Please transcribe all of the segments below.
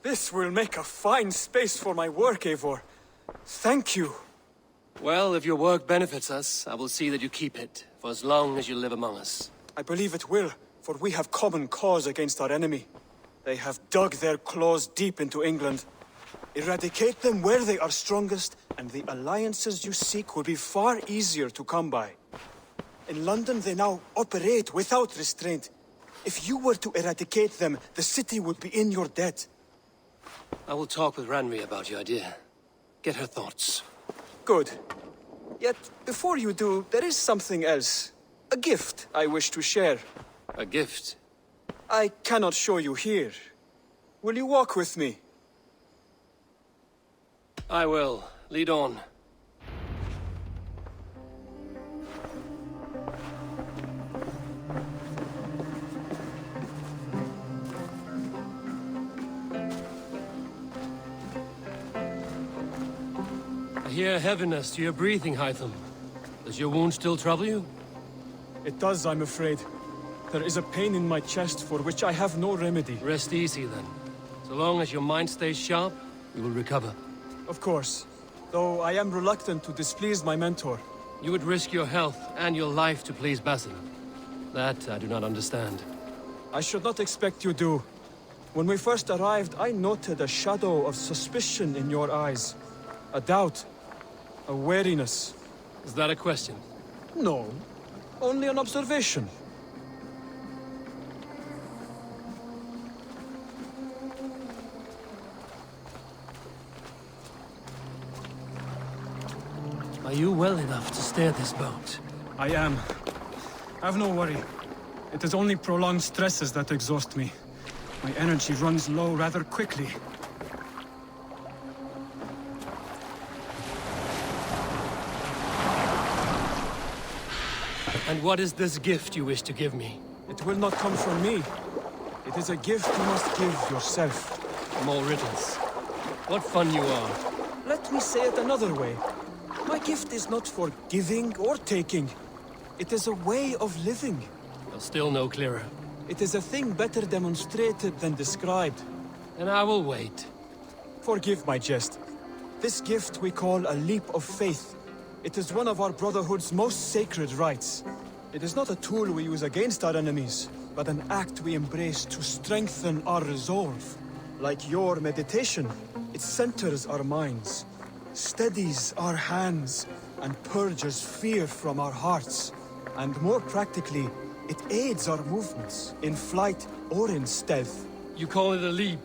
This will make a fine space for my work, Eivor. Thank you. Well, if your work benefits us, I will see that you keep it, for as long as you live among us. I believe it will, for we have common cause against our enemy. They have dug their claws deep into England. Eradicate them where they are strongest, and the alliances you seek will be far easier to come by. In London, they now operate without restraint. If you were to eradicate them, the city would be in your debt. I will talk with Ranri about your idea. Get her thoughts. Good. Yet, before you do, there is something else. A gift I wish to share. A gift? I cannot show you here. Will you walk with me? I will. Lead on. I hear heaviness to your breathing, Hytham. Does your wound still trouble you? It does, I'm afraid. There is a pain in my chest for which I have no remedy. Rest easy, then. So long as your mind stays sharp, you will recover. Of course. Though I am reluctant to displease my mentor. You would risk your health and your life to please Basin. That I do not understand. I should not expect you do. When we first arrived, I noted a shadow of suspicion in your eyes. A doubt. A wariness. Is that a question? No. Only an observation. Are you well enough to steer this boat? I am. Have no worry. It is only prolonged stresses that exhaust me. My energy runs low rather quickly. And what is this gift you wish to give me? It will not come from me. It is a gift you must give yourself. More riddles. What fun you are. Let me say it another way. My gift is not for giving or taking. It is a way of living. You're still no clearer. It is a thing better demonstrated than described. And I will wait. Forgive my jest. This gift we call a leap of faith. It is one of our Brotherhood's most sacred rites. It is not a tool we use against our enemies, but an act we embrace to strengthen our resolve. Like your meditation, it centers our minds, steadies our hands, and purges fear from our hearts. And more practically, it aids our movements, in flight or in stealth. You call it a leap,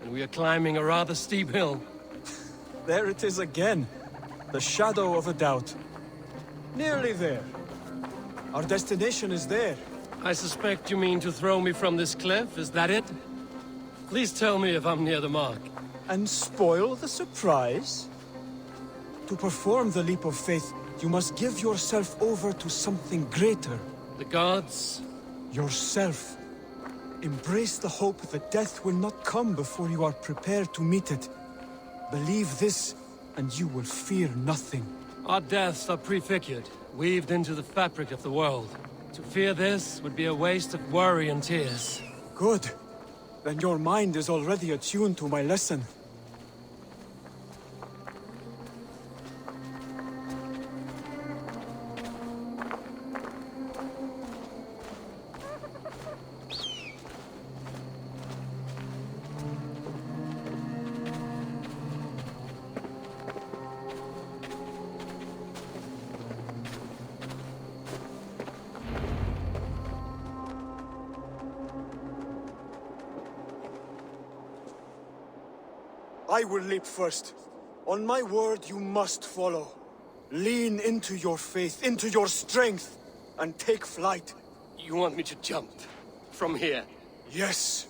and we are climbing a rather steep hill. There it is again. The shadow of a doubt. Nearly there. Our destination is there. I suspect you mean to throw me from this cliff, is that it? Please tell me if I'm near the mark. And spoil the surprise? To perform the leap of faith, you must give yourself over to something greater. The gods? Yourself. Embrace the hope that death will not come before you are prepared to meet it. Believe this, and you will fear nothing. Our deaths are prefigured, weaved into the fabric of the world. To fear this would be a waste of worry and tears. Good. Then your mind is already attuned to my lesson. I will leap first. On my word, you must follow. Lean into your faith, into your strength, and take flight. You want me to jump? From here? Yes.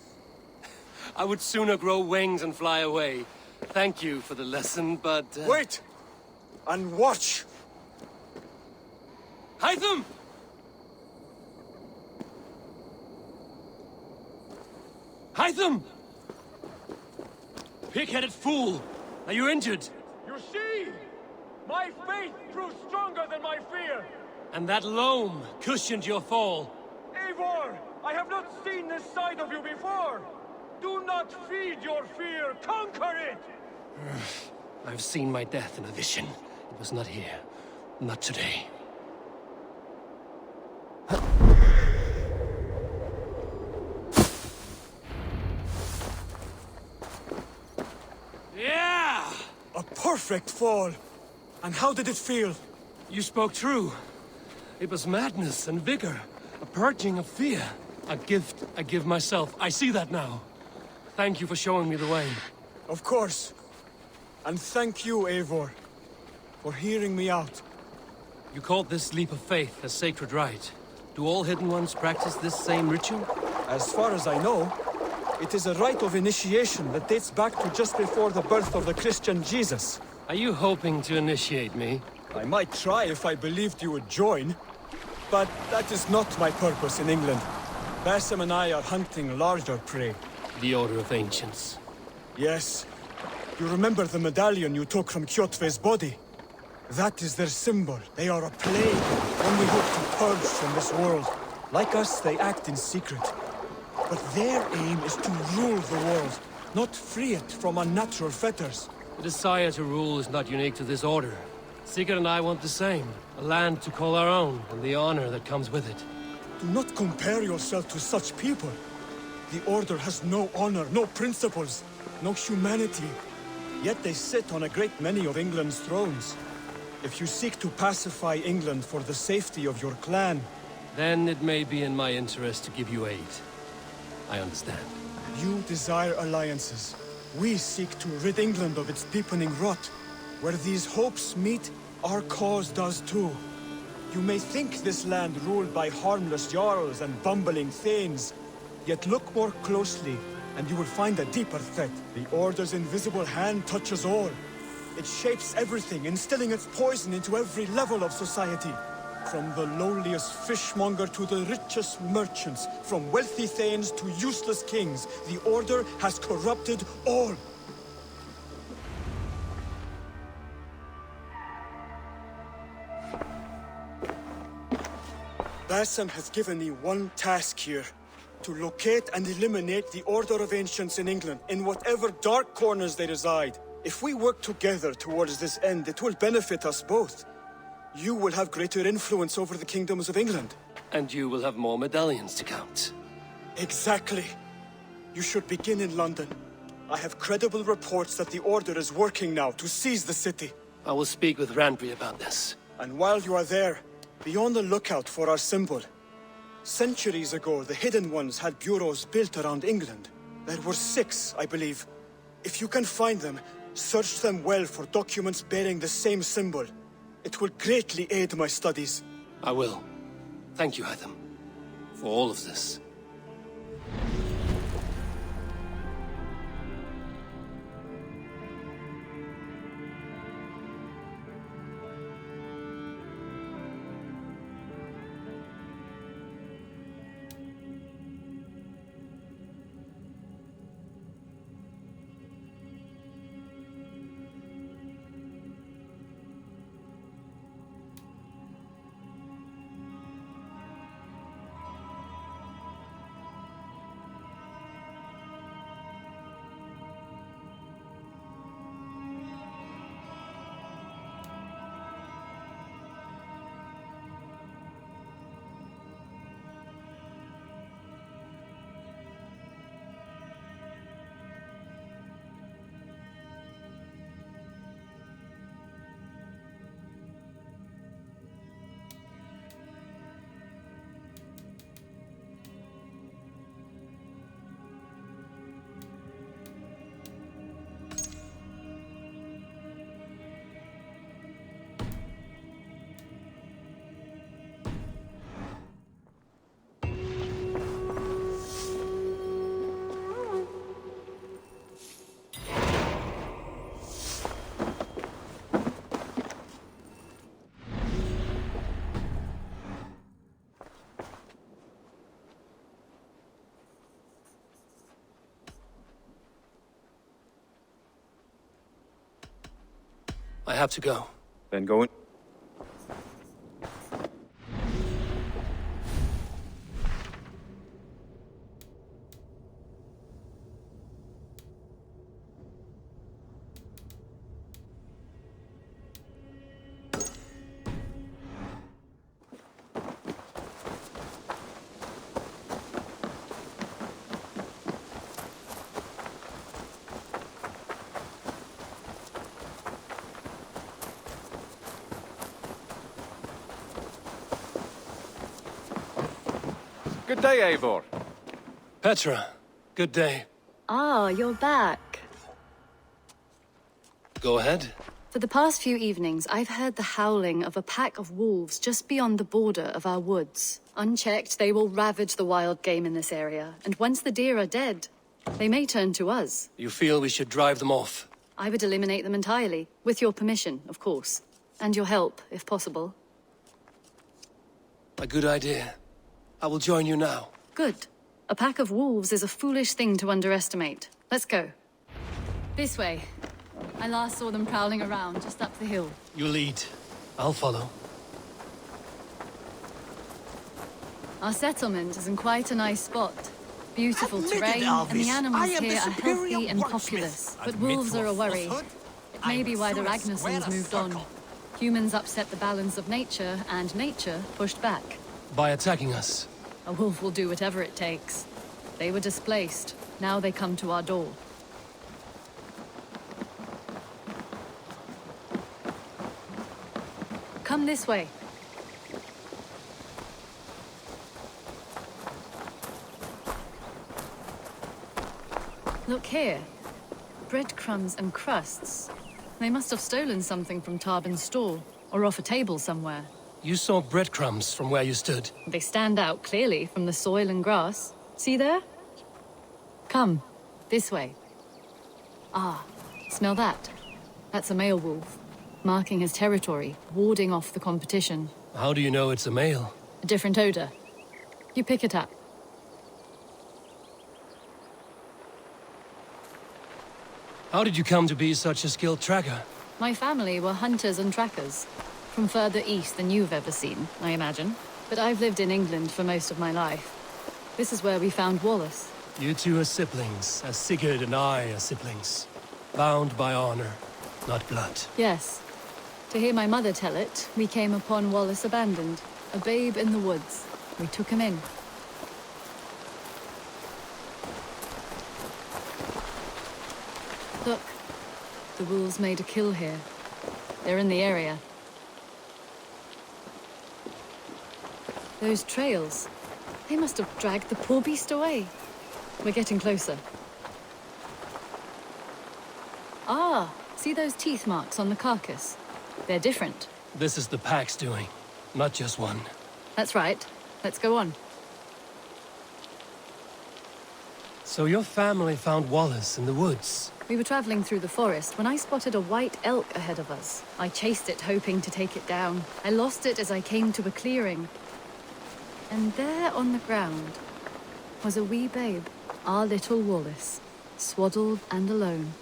I would sooner grow wings and fly away. Thank you for the lesson, but... Wait! And watch! Hytham! Hytham! Pig-headed fool! Are you injured? You see? My faith proved stronger than my fear! And that loam cushioned your fall. Eivor! I have not seen this side of you before! Do not feed your fear, conquer it! I've seen my death in a vision. It was not here. Not today. Yeah! A perfect fall! And how did it feel? You spoke true. It was madness and vigor. A purging of fear. A gift I give myself. I see that now. Thank you for showing me the way. Of course. And thank you, Eivor, for hearing me out. You called this leap of faith a sacred rite. Do all Hidden Ones practice this same ritual? As far as I know, it is a rite of initiation that dates back to just before the birth of the Christian Jesus. Are you hoping to initiate me? I might try if I believed you would join, but that is not my purpose in England. Basim and I are hunting larger prey. The Order of Ancients. Yes. You remember the medallion you took from Kjotve's body? That is their symbol. They are a plague, one we hope to purge from this world. Like us, they act in secret. But their aim is to rule the world, not free it from unnatural fetters. The desire to rule is not unique to this order. Sigurd and I want the same. A land to call our own, and the honor that comes with it. Do not compare yourself to such people. The Order has no honor, no principles, no humanity. Yet they sit on a great many of England's thrones. If you seek to pacify England for the safety of your clan... Then it may be in my interest to give you aid. I understand. You desire alliances. We seek to rid England of its deepening rot. Where these hopes meet, our cause does too. You may think this land ruled by harmless jarls and bumbling thanes. Yet look more closely, and you will find a deeper threat. The Order's invisible hand touches all. It shapes everything, instilling its poison into every level of society. From the lowliest fishmonger to the richest merchants, from wealthy thanes to useless kings, the Order has corrupted all. Basim has given me one task here. To locate and eliminate the Order of Ancients in England, in whatever dark corners they reside. If we work together towards this end, it will benefit us both. You will have greater influence over the kingdoms of England. And you will have more medallions to count. Exactly. You should begin in London. I have credible reports that the Order is working now to seize the city. I will speak with Randbury about this. And while you are there, be on the lookout for our symbol. Centuries ago, the Hidden Ones had bureaus built around England. There were 6, I believe. If you can find them, search them well for documents bearing the same symbol. It will greatly aid my studies. I will. Thank you, Hytham, for all of this. I have to go. Then go in. Good day, Eivor. Petra, good day. Ah, you're back. Go ahead. For the past few evenings, I've heard the howling of a pack of wolves just beyond the border of our woods. Unchecked, they will ravage the wild game in this area, and once the deer are dead, they may turn to us. You feel we should drive them off? I would eliminate them entirely, with your permission, of course. And your help, if possible. A good idea. I will join you now. Good. A pack of wolves is a foolish thing to underestimate. Let's go. This way. I last saw them prowling around just up the hill. You lead. I'll follow. Our settlement is in quite a nice spot. Beautiful terrain, and the animals here are healthy and populous. But wolves are a worry. It may be why the Ragnarsons moved on. Humans upset the balance of nature, and nature pushed back. By attacking us. A wolf will do whatever it takes. They were displaced. Now they come to our door. Come this way. Look here. Breadcrumbs and crusts. They must have stolen something from Tarbin's store, or off a table somewhere. You saw breadcrumbs from where you stood. They stand out clearly from the soil and grass. See there? Come, this way. Ah, smell that? That's a male wolf, marking his territory, warding off the competition. How do you know it's a male? A different odor. You pick it up. How did you come to be such a skilled tracker? My family were hunters and trackers. From further east than you've ever seen, I imagine. But I've lived in England for most of my life. This is where we found Wallace. You two are siblings, as Sigurd and I are siblings. Bound by honor, not blood. Yes. To hear my mother tell it, we came upon Wallace abandoned, a babe in the woods. We took him in. Look, the wolves made a kill here. They're in the area. Those trails, they must have dragged the poor beast away. We're getting closer. Ah, see those teeth marks on the carcass? They're different. This is the pack's doing, not just one. That's right. Let's go on. So your family found Wallace in the woods. We were traveling through the forest when I spotted a white elk ahead of us. I chased it, hoping to take it down. I lost it as I came to a clearing. And there on the ground was a wee babe, our little Wallace, swaddled and alone.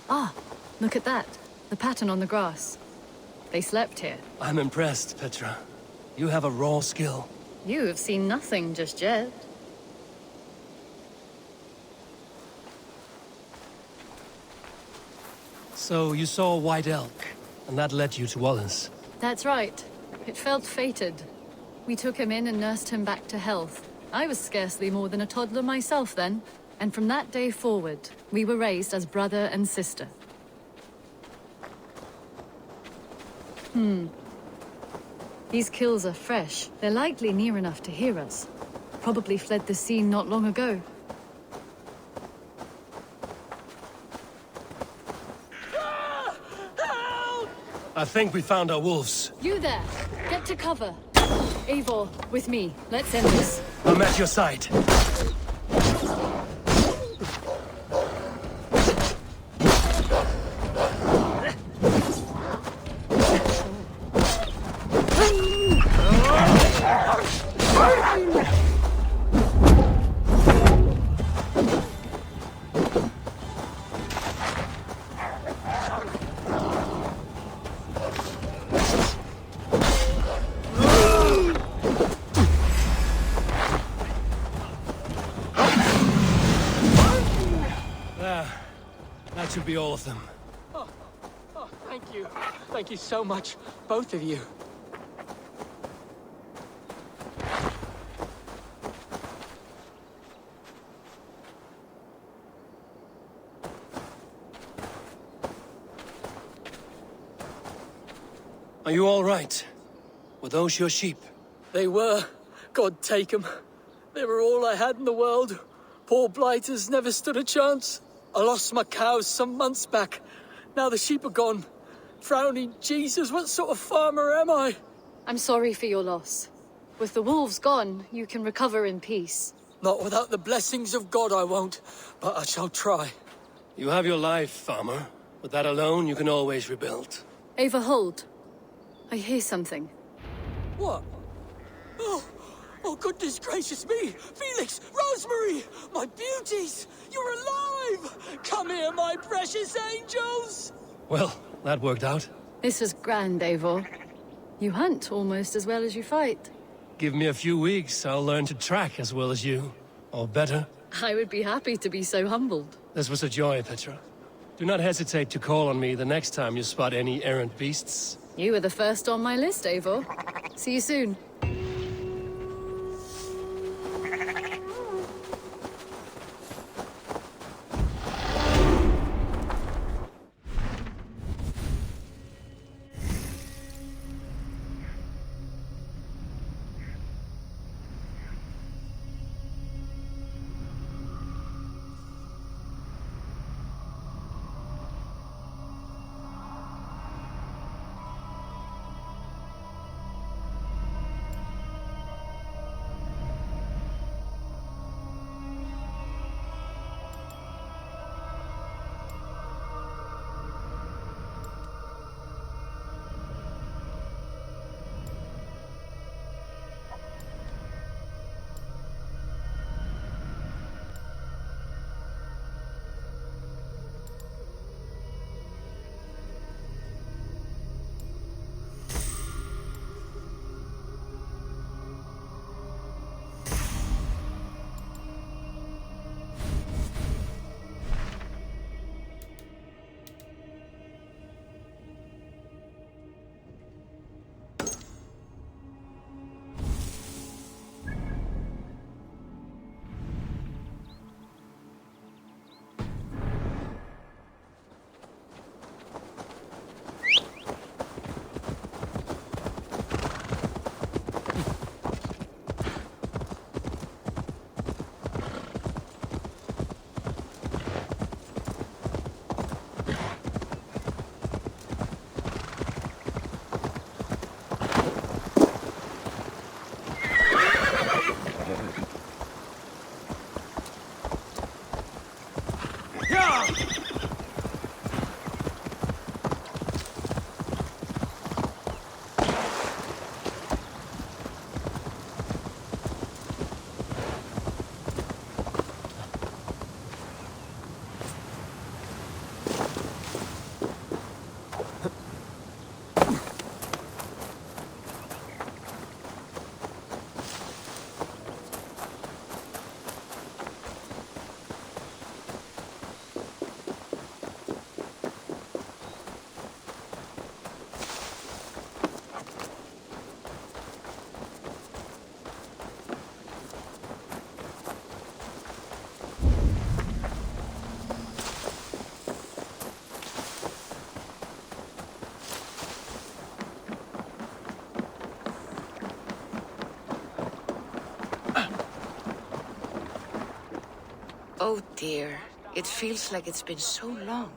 Ah, look at that. The pattern on the grass. They slept here. I'm impressed, Petra. You have a raw skill. You have seen nothing just yet. So you saw a white elk, and that led you to Wallace. That's right. It felt fated. We took him in and nursed him back to health. I was scarcely more than a toddler myself then. And from that day forward, we were raised as brother and sister. These kills are fresh. They're likely near enough to hear us. Probably fled the scene not long ago. I think we found our wolves. You there! Get to cover! Eivor, with me. Let's end this. I'm at your side. That should be all of them. Oh, thank you. Thank you so much, both of you. Are you all right? Were those your sheep? They were, God take 'em. They were all I had in the world. Poor blighters never stood a chance. I lost my cows some months back. Now the sheep are gone. Frowning Jesus, what sort of farmer am I? I'm sorry for your loss. With the wolves gone, you can recover in peace. Not without the blessings of God I won't, but I shall try. You have your life, farmer. With that alone, you can always rebuild. Eivor, hold. I hear something. What? Oh, goodness gracious me! Felix, Rosemary, my beauties! You're alive! Come here, my precious angels! Well, that worked out. This is grand, Eivor. You hunt almost as well as you fight. Give me a few weeks, I'll learn to track as well as you. Or better. I would be happy to be so humbled. This was a joy, Petra. Do not hesitate to call on me the next time you spot any errant beasts. You were the first on my list, Eivor. See you soon. Oh dear, it feels like it's been so long.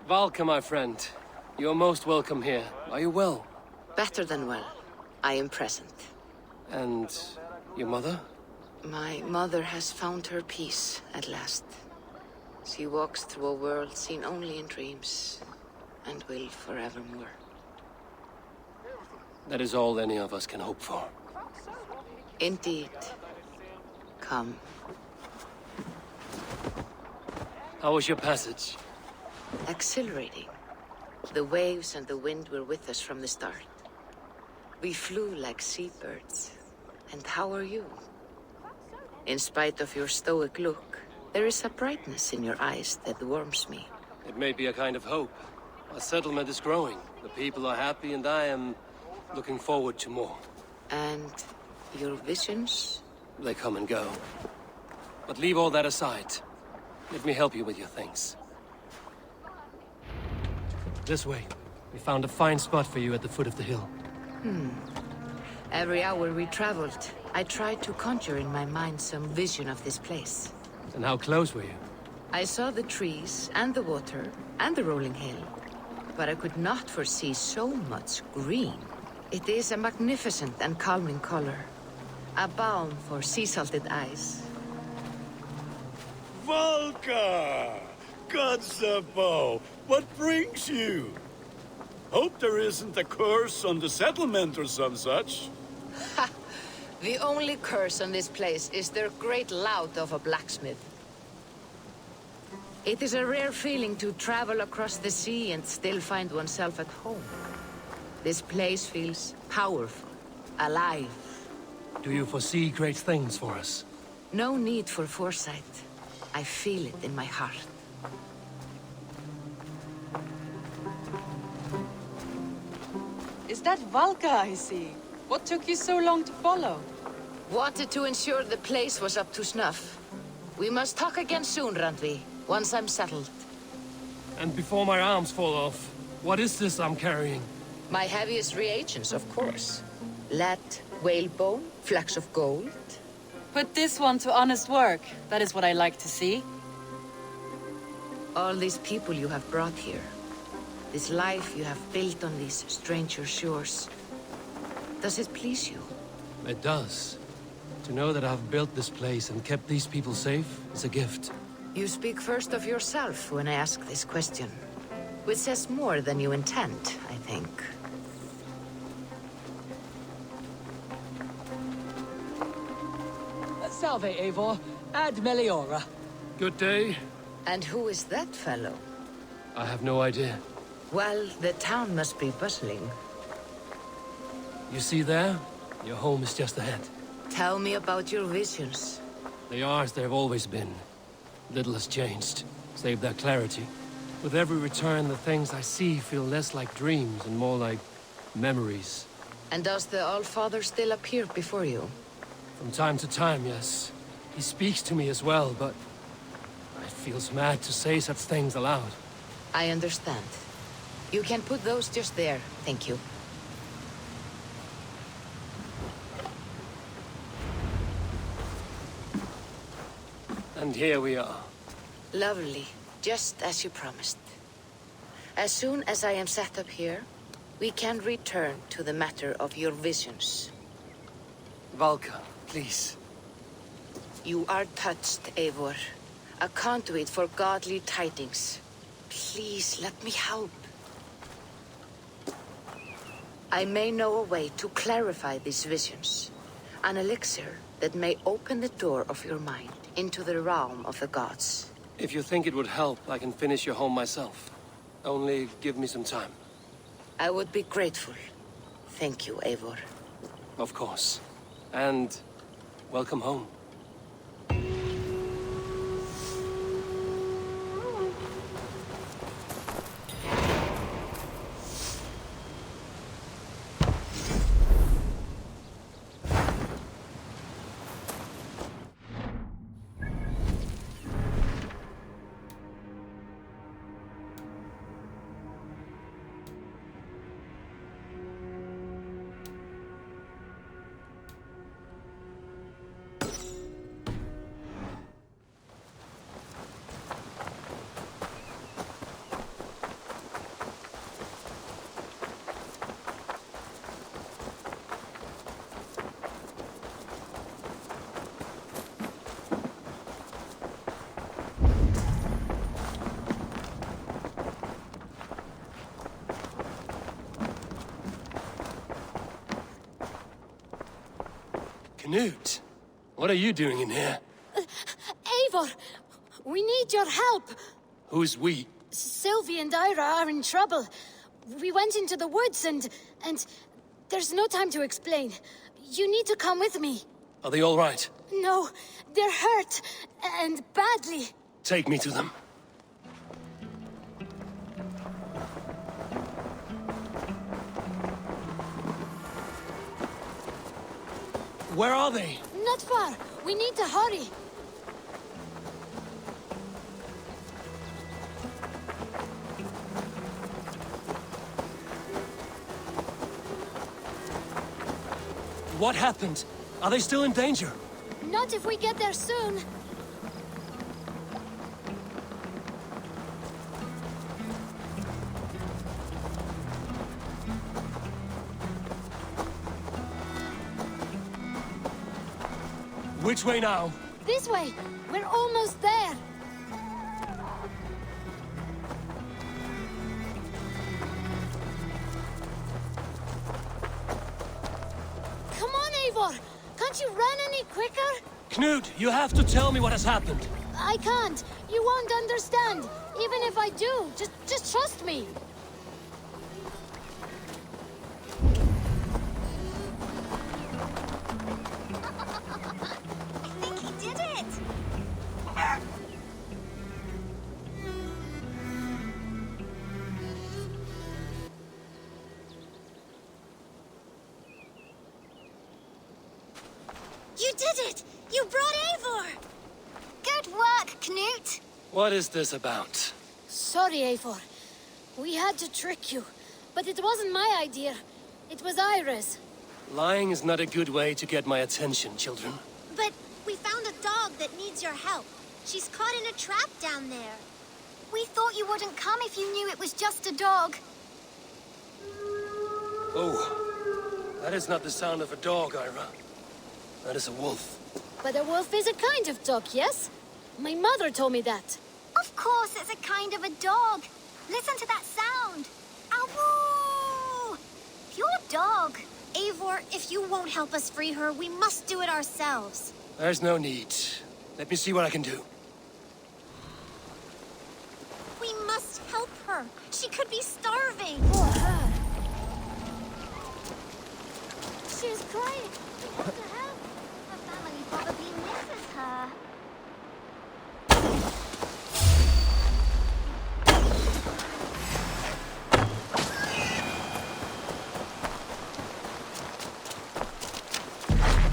Valka, my friend. You're most welcome here. Are you well? Better than well. I am present. And your mother? My mother has found her peace at last. She walks through a world seen only in dreams, and will forevermore. That is all any of us can hope for. Indeed. Come. How was your passage? Exhilarating. The waves and the wind were with us from the start. We flew like seabirds. And how are you? In spite of your stoic look, there is a brightness in your eyes that warms me. It may be a kind of hope. Our settlement is growing. The people are happy and I am looking forward to more. And your visions? They come and go. But leave all that aside. Let me help you with your things. This way. We found a fine spot for you at the foot of the hill. Every hour we traveled, I tried to conjure in my mind some vision of this place. And how close were you? I saw the trees, and the water, and the rolling hill. But I could not foresee so much green. It is a magnificent and calming color. A balm for sea-salted eyes. Volka! Gods above, what brings you? Hope there isn't a curse on the settlement or some such. Ha! The only curse on this place is their great lout of a blacksmith. It is a rare feeling to travel across the sea and still find oneself at home. This place feels powerful, alive. Do you foresee great things for us? No need for foresight. I feel it in my heart. Is that Valka I see? What took you so long to follow? Wanted to ensure the place was up to snuff. We must talk again soon, Randvi, once I'm settled. And before my arms fall off, what is this I'm carrying? My heaviest reagents, of course. Lead, whalebone, flecks of gold. Put this one to honest work. That is what I like to see. All these people you have brought here. This life you have built on these stranger shores. Does it please you? It does. To know that I've built this place and kept these people safe is a gift. You speak first of yourself when I ask this question. Which says more than you intend, I think. Salve, Eivor. Ad Meliora. Good day. And who is that fellow? I have no idea. Well, the town must be bustling. You see there? Your home is just ahead. Tell me about your visions. They are as they've always been. Little has changed, save their clarity. With every return, the things I see feel less like dreams and more like memories. And does the Allfather still appear before you? From time to time, yes. He speaks to me as well, but it feels mad to say such things aloud. I understand. You can put those just there, thank you. And here we are. Lovely, just as you promised. As soon as I am set up here, we can return to the matter of your visions. Valka, please. You are touched, Eivor. A conduit for godly tidings. Please, let me help. I may know a way to clarify these visions. An elixir that may open the door of your mind into the realm of the gods. If you think it would help, I can finish your home myself. Only give me some time. I would be grateful. Thank you, Eivor. Of course. And welcome home. Knut, what are you doing in here? Eivor, we need your help. Who's we? Sylvie and Ira are in trouble. We went into the woods and there's no time to explain. You need to come with me. Are they all right? No, they're hurt, and badly. Take me to them. Where are they? Not far. We need to hurry. What happened? Are they still in danger? Not if we get there soon. Which way now? This way. We're almost there. Come on, Eivor. Can't you run any quicker? Knut, you have to tell me what has happened. I can't. You won't understand. Even if I do, just trust me. I think he did it! You did it! You brought Eivor! Good work, Knut! What is this about? Sorry, Eivor. We had to trick you. But it wasn't my idea. It was Iris. Lying is not a good way to get my attention, children. But we found a dog that needs your help. She's caught in a trap down there. We thought you wouldn't come if you knew it was just a dog. Oh, that is not the sound of a dog, Ira. That is a wolf. But a wolf is a kind of dog, yes? My mother told me that. Of course it's a kind of a dog. Listen to that sound. Ow! Pure dog. Eivor, if you won't help us free her, we must do it ourselves. There's no need. Let me see what I can do. We must help her. She could be starving. Poor her. She's crying. We have to help. Her family probably misses her.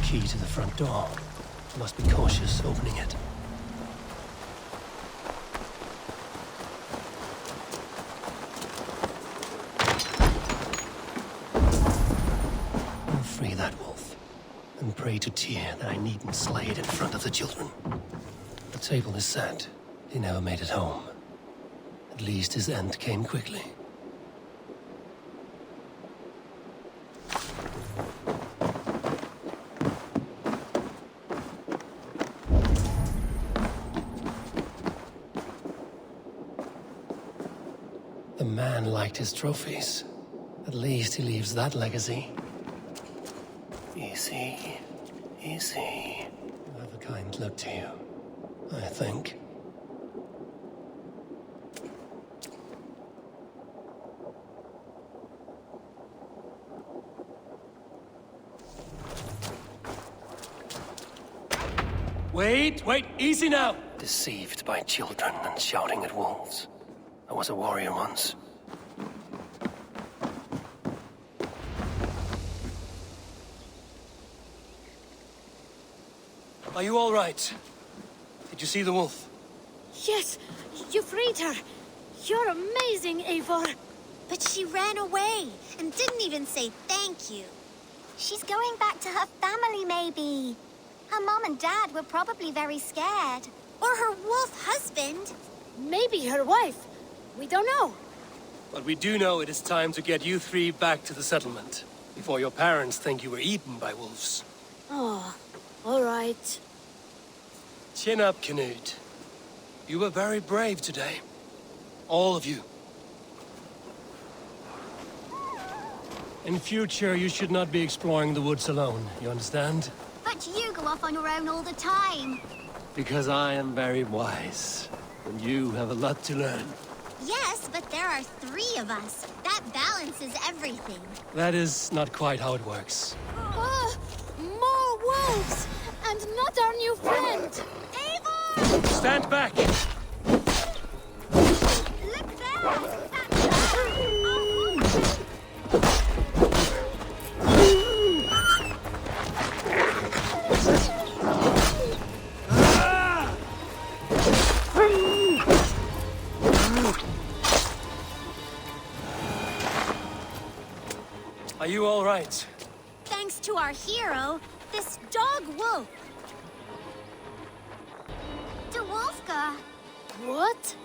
Key to the front door. Must be cautious opening it. I'll free that wolf, and pray to Tyr that I needn't slay it in front of the children. The table is set. He never made it home. At least his end came quickly. The man liked his trophies. At least he leaves that legacy. Easy. Easy. You have a kind look to you, I think. Wait, easy now! Deceived by children and shouting at wolves. I was a warrior once. Are you all right? Did you see the wolf? Yes, you freed her. You're amazing, Eivor. But she ran away and didn't even say thank you. She's going back to her family, maybe. Her mom and dad were probably very scared. Or her wolf husband. Maybe her wife. We don't know. But we do know it is time to get you three back to the settlement. Before your parents think you were eaten by wolves. Oh, all right. Chin up, Knut. You were very brave today. All of you. In future, you should not be exploring the woods alone, you understand? But you go off on your own all the time. Because I am very wise, and you have a lot to learn. Yes, but there are 3 of us. That balances everything. That is not quite how it works. Oh, more wolves! And not our new friend! Eivor! Stand back! Look there! Are you all right? Thank thanks to our hero, this dog wolf. De Wolfga. What?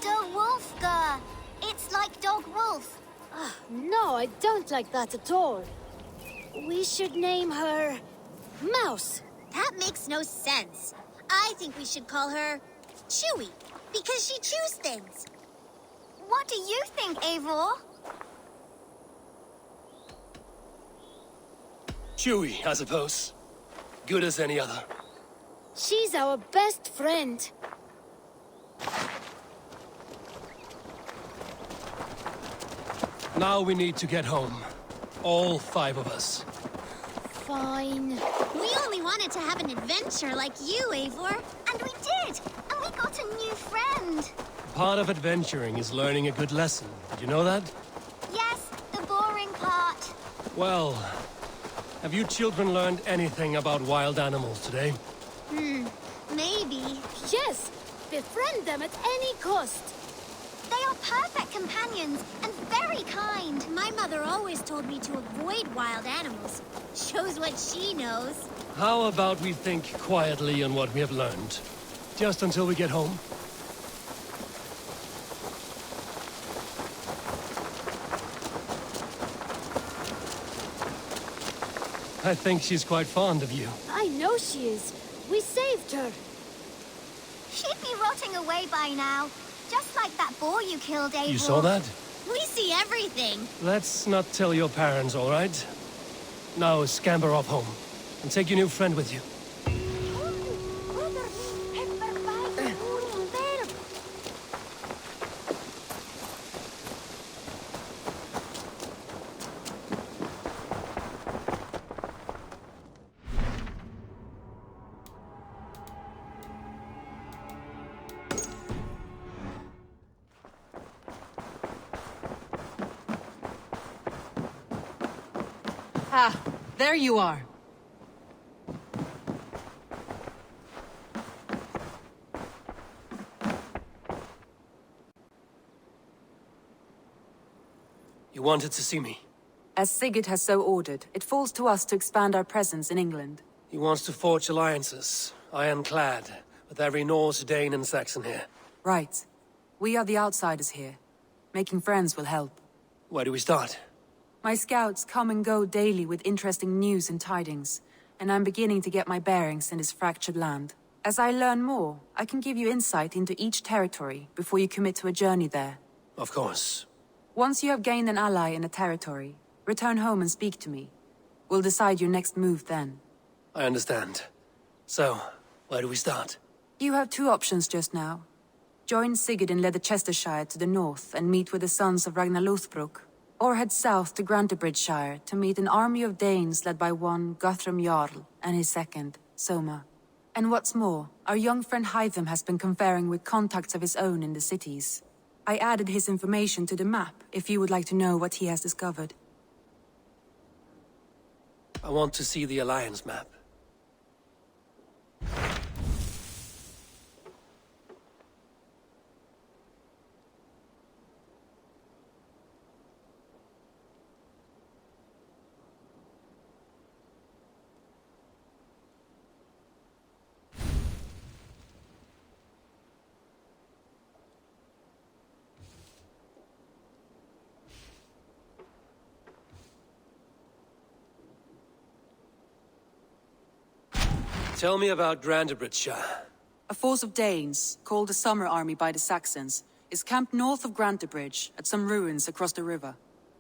De Wolfga. It's like dog wolf. No, I don't like that at all. We should name her... Mouse. That makes no sense. I think we should call her Chewy, because she chews things. What do you think, Eivor? Chewy, I suppose. Good as any other. She's our best friend. Now we need to get home. All 5 of us. Fine. We only wanted to have an adventure like you, Eivor. And we did! And we got a new friend. Part of adventuring is learning a good lesson. Did you know that? Yes, the boring part. Well, have you children learned anything about wild animals today? Maybe. Yes, befriend them at any cost. They are perfect companions and very kind. My mother always told me to avoid wild animals. Shows what she knows. How about we think quietly on what we have learned? Just until we get home? I think she's quite fond of you. I know she is. We saved her. She'd be rotting away by now. Just like that boar you killed, Eivor. You saw that? We see everything. Let's not tell your parents, all right? Now scamper off home. And take your new friend with you. Ah, there you are. You wanted to see me? As Sigurd has so ordered, it falls to us to expand our presence in England. He wants to forge alliances, ironclad, with every Norse, Dane and Saxon here. Right. We are the outsiders here. Making friends will help. Where do we start? My scouts come and go daily with interesting news and tidings, and I'm beginning to get my bearings in this fractured land. As I learn more, I can give you insight into each territory before you commit to a journey there. Of course. Once you have gained an ally in a territory, return home and speak to me. We'll decide your next move then. I understand. So, where do we start? You have 2 options just now. Join Sigurd in Leicestershire to the north and meet with the sons of Ragnar Lothbrok, or head south to Grantebridgeshire to meet an army of Danes led by one Guthrum Jarl and his second, Soma. And what's more, our young friend Hytham has been conferring with contacts of his own in the cities. I added his information to the map if you would like to know what he has discovered. I want to see the Alliance map. Tell me about Grantebridgeshire. A force of Danes, called the Summer Army by the Saxons, is camped north of Grantebridge at some ruins across the river.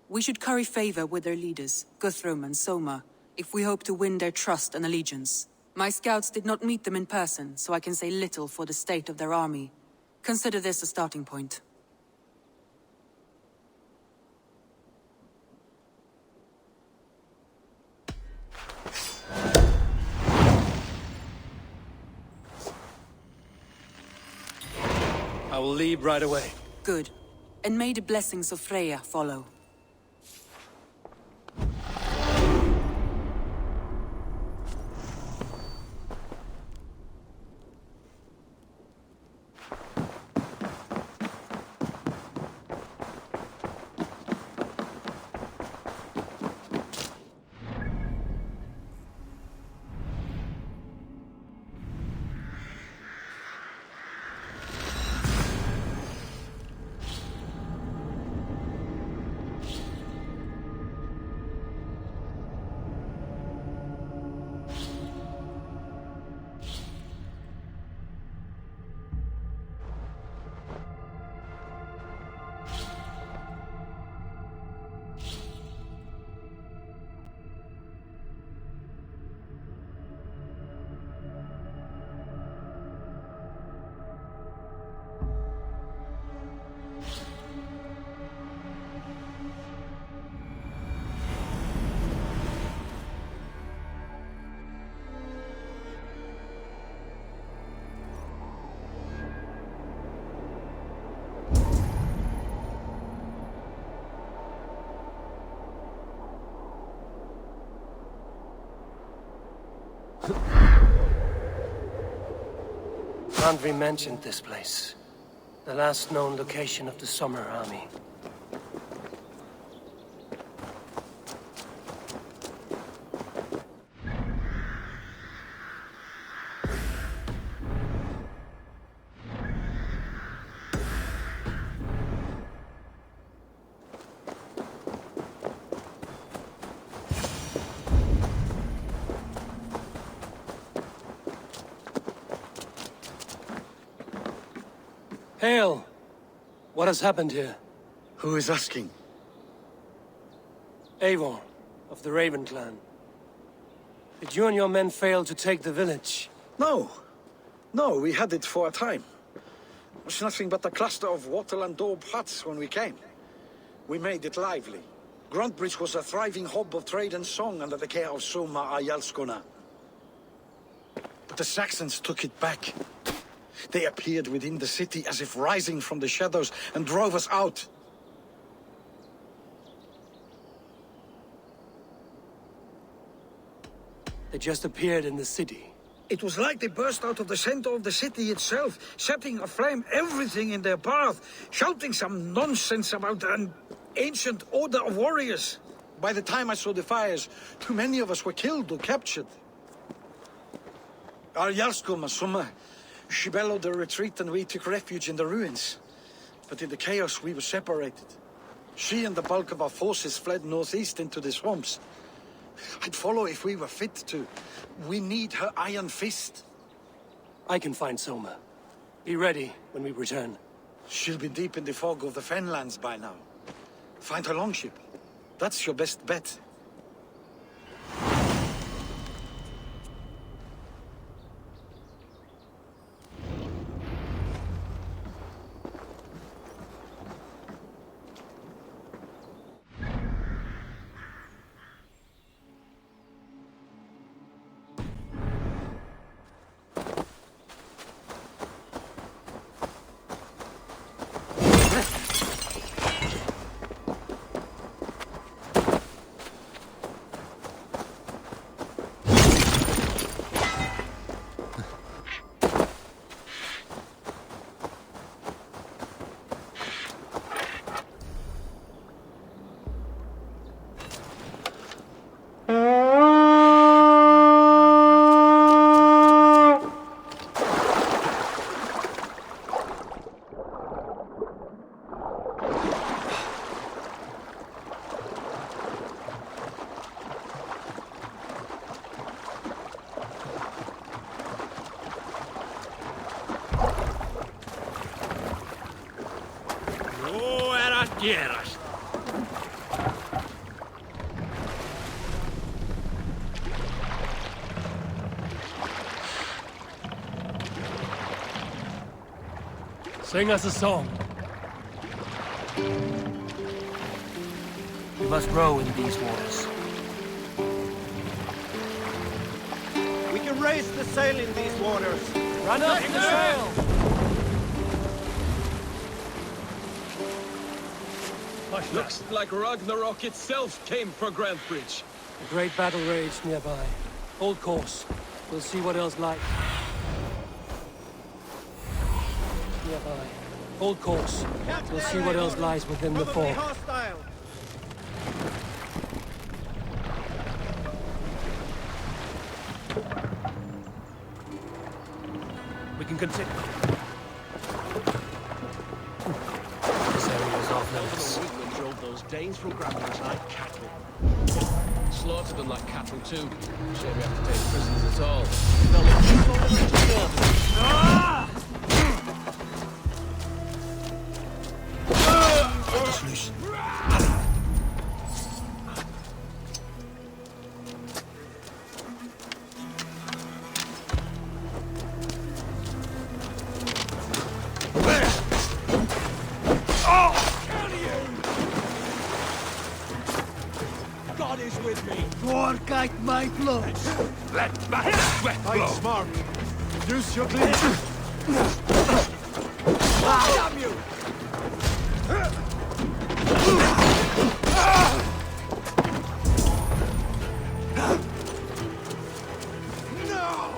We should curry favor with their leaders, Guthrum and Soma, if we hope to win their trust and allegiance. My scouts did not meet them in person, so I can say little for the state of their army. Consider this a starting point. I will leave right away. Good. And may the blessings of Freya follow. Handry mentioned this place. The last known location of the Summer Army. Hail! What has happened here? Who is asking? Eivor, of the Raven clan. Did you and your men fail to take the village? No. No, we had it for a time. It was nothing but a cluster of wattle and daub huts when we came. We made it lively. Gruntbridge was a thriving hub of trade and song under the care of Soma Ayalskona. But the Saxons took it back. They appeared within the city as if rising from the shadows and drove us out. They just appeared in the city. It was like they burst out of the center of the city itself, setting aflame everything in their path, shouting some nonsense about an ancient order of warriors. By the time I saw the fires, too many of us were killed or captured. Our Jarlskoma, Soma, she bellowed a retreat and we took refuge in the ruins. But in the chaos we were separated. She and the bulk of our forces fled northeast into the swamps. I'd follow if we were fit to. We need her iron fist. I can find Soma. Be ready when we return. She'll be deep in the fog of the Fenlands by now. Find her longship. That's your best bet. Gerast. Sing us a song. We must row in these waters. We can raise the sail in these waters. Run up the sail! Looks like Ragnarok itself came for Grantbridge. A great battle raged nearby. Hold course. We'll see what else lies. Nearby. Hold course. We'll see what else lies within the fog. Hostile. We can continue. This area is off limits. Drove those Danes from Grantbridge like cattle. Slaughtered them like cattle too. Shame we have to take prisoners at all. They'll let people live to serve. Just loose. God is with me. Gorgite my blood. Let back sweat Fight smart. Use your glaive. Damn you! No!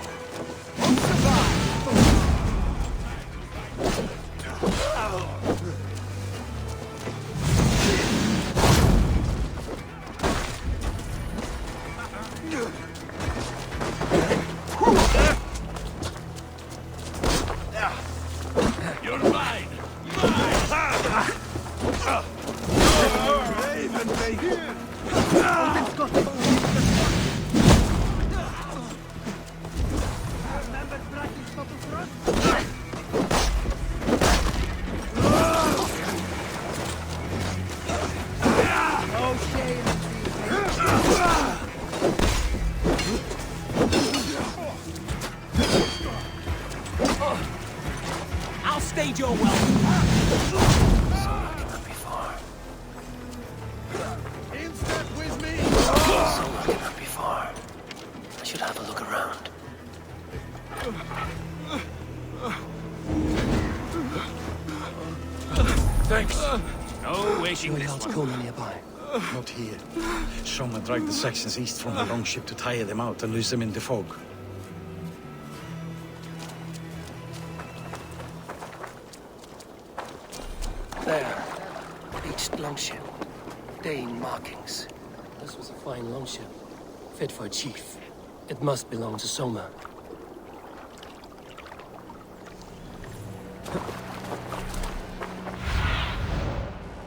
I'll stage your welcome. Soma cannot be far. In step with me. Soma cannot be far. I should have a look around. Thanks. No wishing No this God's one. coma nearby. Not here. Soma dragged the Saxons east from the longship to tire them out and lose them in the fog. There. Beached longship. Dane markings. This was a fine longship. Fit for a chief. It must belong to Soma.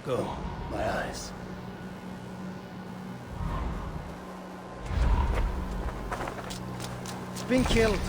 Go, my eyes. Been killed.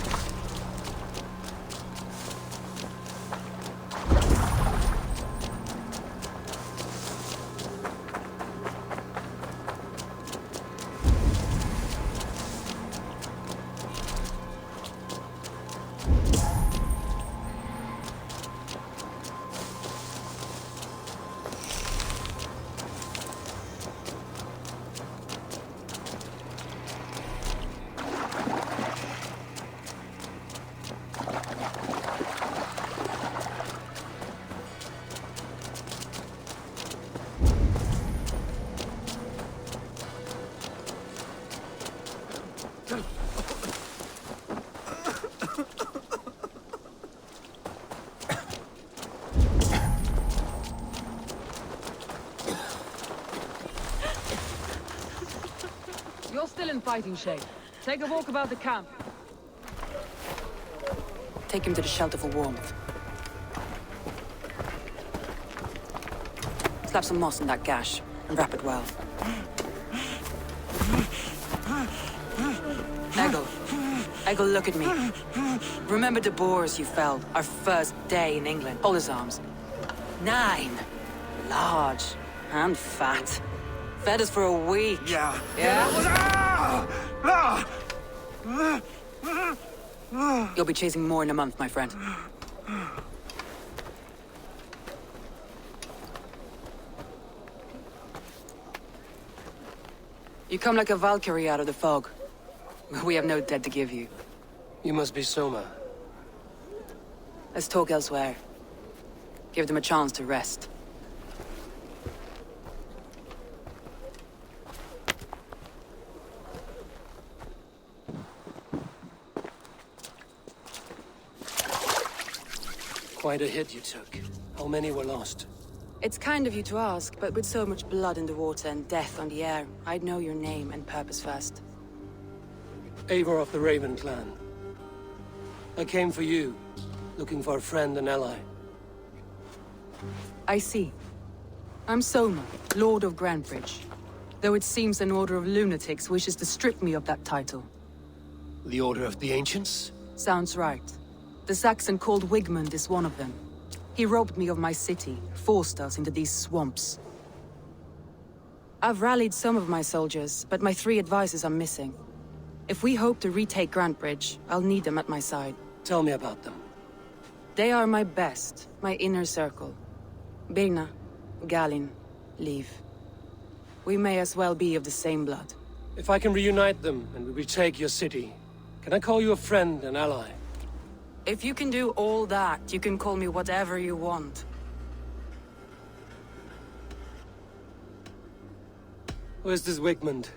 You're still in fighting shape. Take a walk about the camp. Take him to the shelter for warmth. Slap some moss in that gash and wrap it well. Eggle, look at me. Remember the boars you felled our first day in England? Hold his arms. 9. Large and fat. Fed us for a week. Yeah. Yeah? You'll be chasing more in a month, my friend. You come like a Valkyrie out of the fog. We have no dead to give you. You must be Soma. Let's talk elsewhere. Give them a chance to rest. Quite a hit you took. How many were lost? It's kind of you to ask, but with so much blood in the water and death on the air, I'd know your name and purpose first. Eivor of the Raven clan. I came for you, looking for a friend and ally. I see. I'm Soma, Lord of Grantebridge. Though it seems an order of lunatics wishes to strip me of that title. The Order of the Ancients? Sounds right. The Saxon called Wigmund is one of them. He robbed me of my city, forced us into these swamps. I've rallied some of my soldiers, but my 3 advisors are missing. If we hope to retake Grantebridge, I'll need them at my side. Tell me about them. They are my best, my inner circle. Birna, Galin, Liv. We may as well be of the same blood. If I can reunite them and we retake your city, can I call you a friend and ally? If you can do all that, you can call me whatever you want. Who is this Wigmund?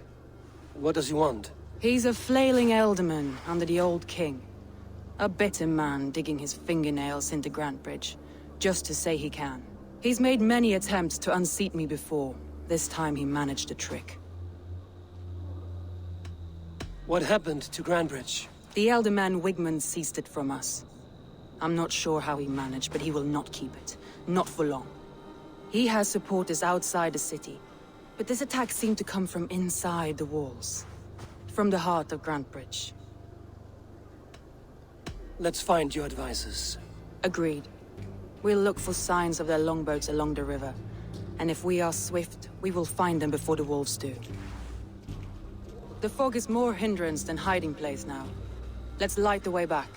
What does he want? He's a flailing elderman under the old king. A bitter man digging his fingernails into Grantebridge, just to say he can. He's made many attempts to unseat me before. This time he managed a trick. What happened to Grantebridge? The elderman Wigmund seized it from us. I'm not sure how he managed, but he will not keep it. Not for long. He has supporters outside the city. But this attack seemed to come from inside the walls. From the heart of Grantebridge. Let's find your advisors. Agreed. We'll look for signs of their longboats along the river. And if we are swift, we will find them before the wolves do. The fog is more hindrance than hiding place now. Let's light the way back.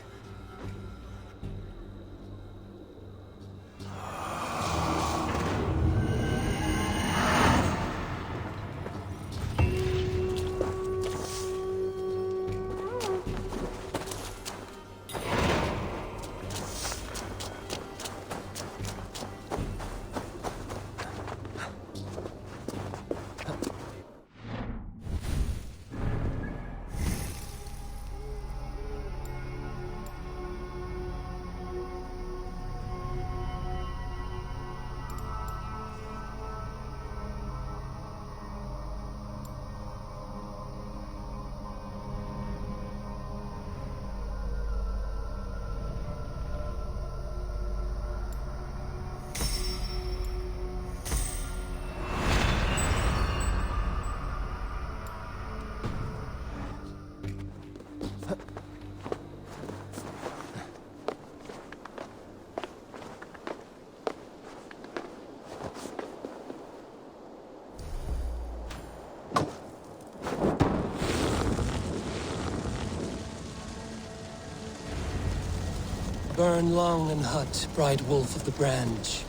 Burn long and hot, bright wolf of the branch,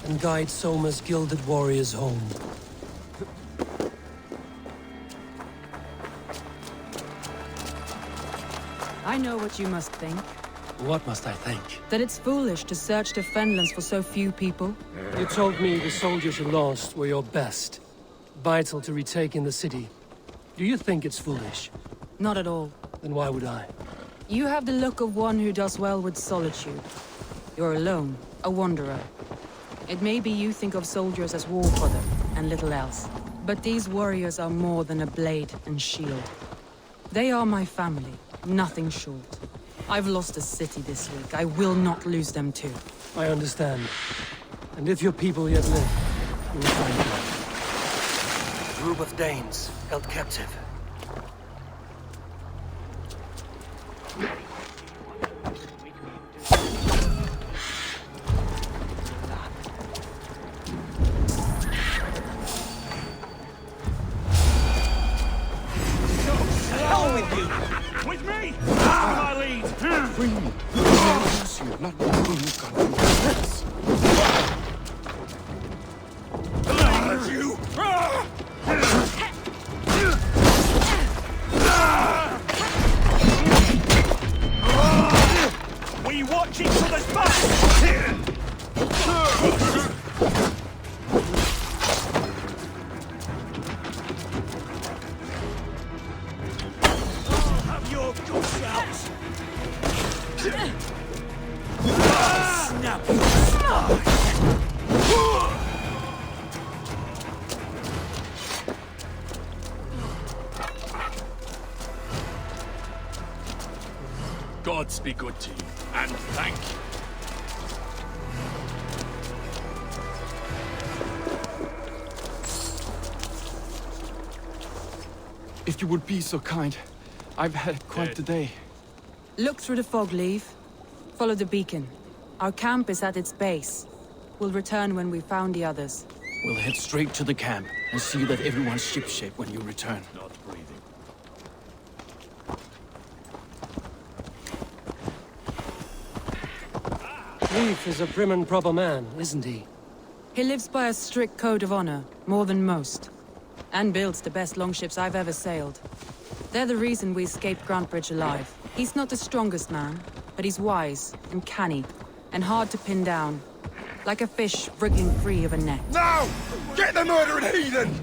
and guide Soma's gilded warriors home. I know what you must think. What must I think? That it's foolish to search the Fenlands for so few people. You told me the soldiers you lost were your best. Vital to retaking the city. Do you think it's foolish? Not at all. Then why would I? You have the look of one who does well with solitude. You're alone, a wanderer. It may be you think of soldiers as war fodder and little else. But these warriors are more than a blade and shield. They are my family, nothing short. I've lost a city this week. I will not lose them too. I understand. And if your people yet live, you will find them. A group of Danes held captive. Gods be good to you, and thank you. If you would be so kind, I've had quite the day. Look through the fog, Leave. Follow the beacon. Our camp is at its base. We'll return when we've found the others. We'll head straight to the camp and see that everyone's shipshape when you return. Not breathing. Leif is a prim and proper man, isn't he? He lives by a strict code of honor, more than most. And builds the best longships I've ever sailed. They're the reason we escaped Grantebridge alive. He's not the strongest man, but he's wise and canny, and hard to pin down. Like a fish wriggling free of a net. Now! Get the murdering heathen!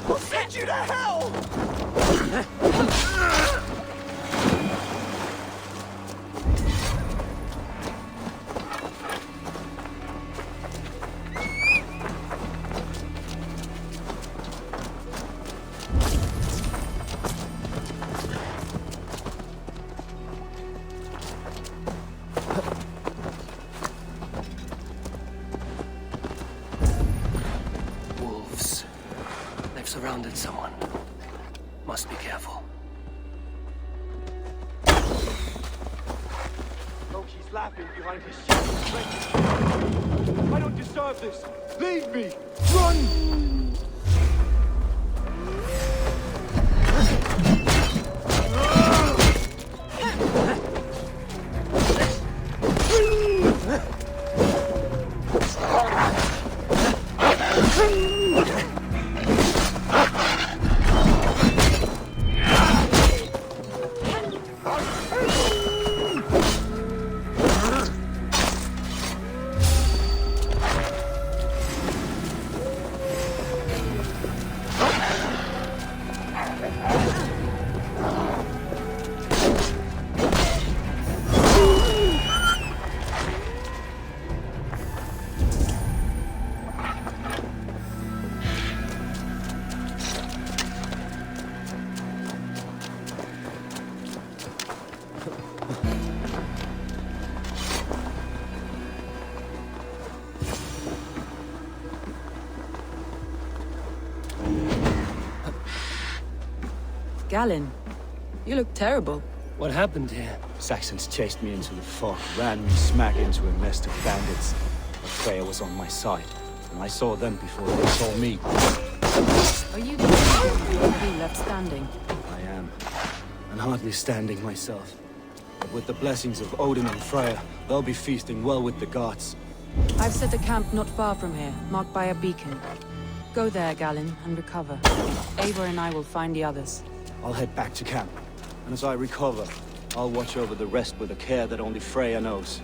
I'll send you to hell! surrounded someone. Must be careful. Loki's laughing behind his shield. I don't deserve this. Leave me. Run! Galen, you look terrible. What happened here? Saxons chased me into the fog, ran me smack into a nest of bandits. But Freya was on my side, and I saw them before they saw me. Are you the only one who left standing? I am, and hardly standing myself. But with the blessings of Odin and Freya, they'll be feasting well with the gods. I've set a camp not far from here, marked by a beacon. Go there, Galen, and recover. Eivor and I will find the others. I'll head back to camp, and as I recover, I'll watch over the rest with a care that only Freya knows.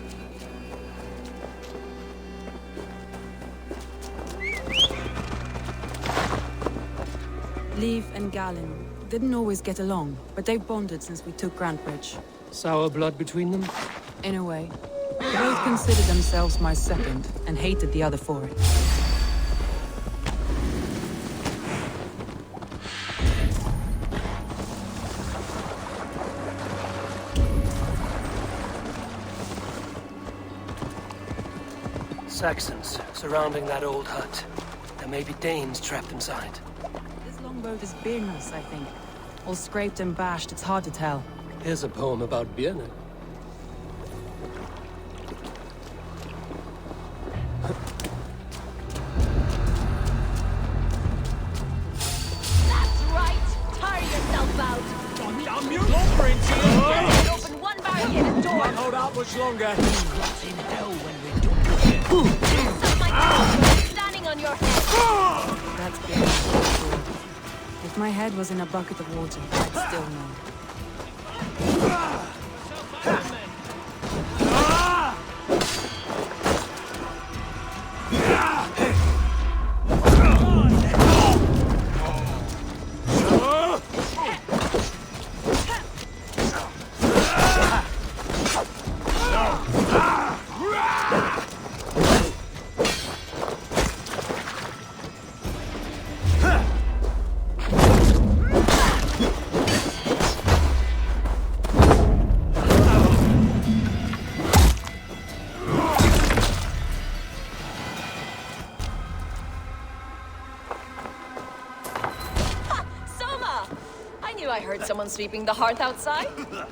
Leif and Galen didn't always get along, but they've bonded since we took Grantebridge. Sour blood between them? In a way. They both considered themselves my second, and hated the other for it. Saxons surrounding that old hut. There may be Danes trapped inside. This longboat is Birna's, I think. All scraped and bashed, it's hard to tell. Here's a poem about Birna. That's right! Tire yourself out! Damn you! Lumbering to you! Open one barricaded door! Can't hold out much longer. Rot in hell when we're done with it! Suck my cow! Standing on your head! That's Birna. If my head was in a bucket of water, I'd still know. I heard someone sweeping the hearth outside.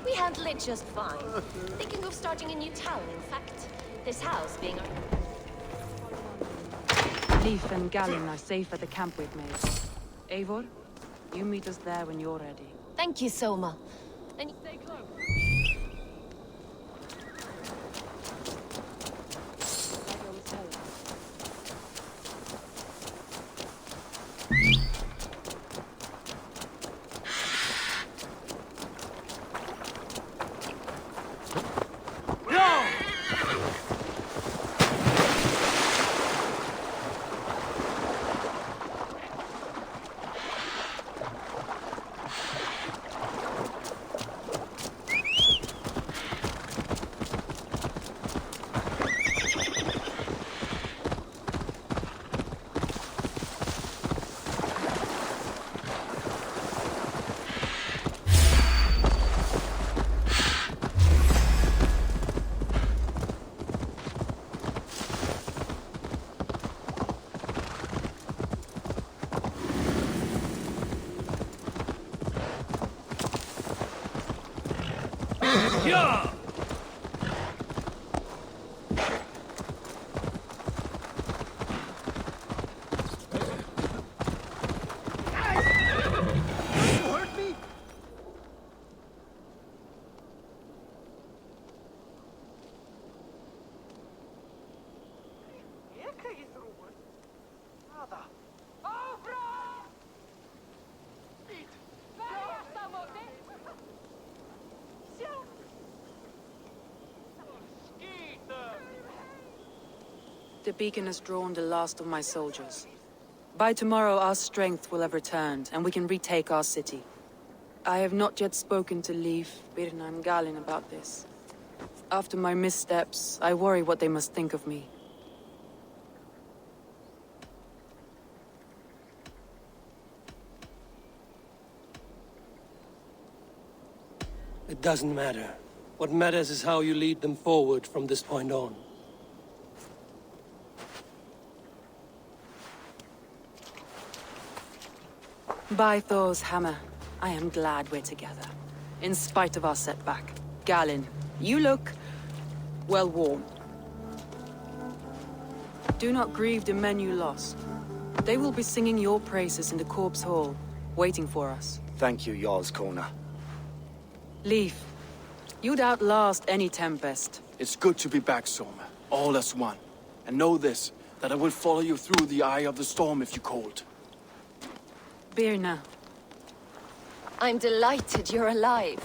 We handle it just fine. Thinking of starting a new town, in fact. This house being our... Leif and Galen are safe at the camp we've made. Eivor, you meet us there when you're ready. Thank you, Soma. And stay close. Yeah! The beacon has drawn the last of my soldiers. By tomorrow our strength will have returned, and we can retake our city. I have not yet spoken to Leif, Birna and Galin about this. After my missteps, I worry what they must think of me. It doesn't matter. What matters is how you lead them forward from this point on. By Thor's hammer, I am glad we're together. In spite of our setback. Galin, you look... well worn. Do not grieve the men you lost. They will be singing your praises in the Corpse Hall, waiting for us. Thank you, Jarl's Kona. Leif, you'd outlast any tempest. It's good to be back, Soma. All as one. And know this, that I will follow you through the eye of the storm if you called. Birna. I'm delighted you're alive.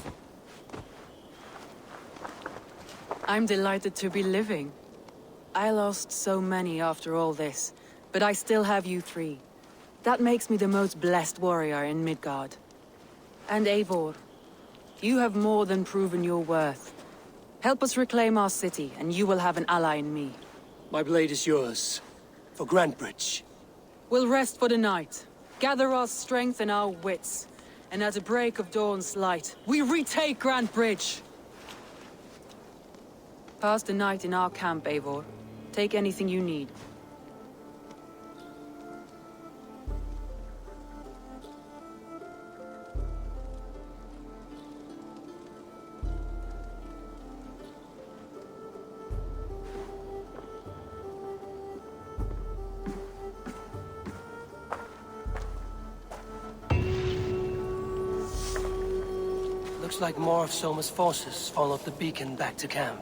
I'm delighted to be living. I lost so many after all this, but I still have you three. That makes me the most blessed warrior in Midgard. And Eivor, you have more than proven your worth. Help us reclaim our city, and you will have an ally in me. My blade is yours. For Grantebridge. We'll rest for the night. Gather our strength and our wits. And at the break of dawn's light, we retake Grantebridge! Pass the night in our camp, Eivor. Take anything you need. Looks like more of Soma's forces followed the beacon back to camp.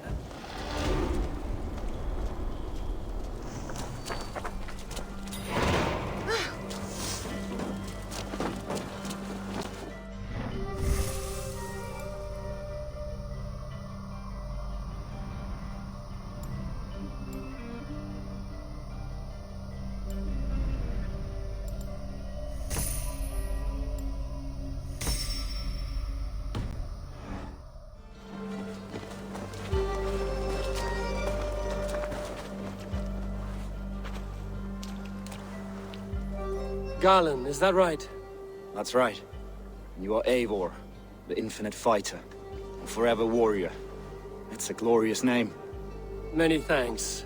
Galin, is that right? That's right. You are Eivor, the infinite fighter, a forever warrior. It's a glorious name. Many thanks.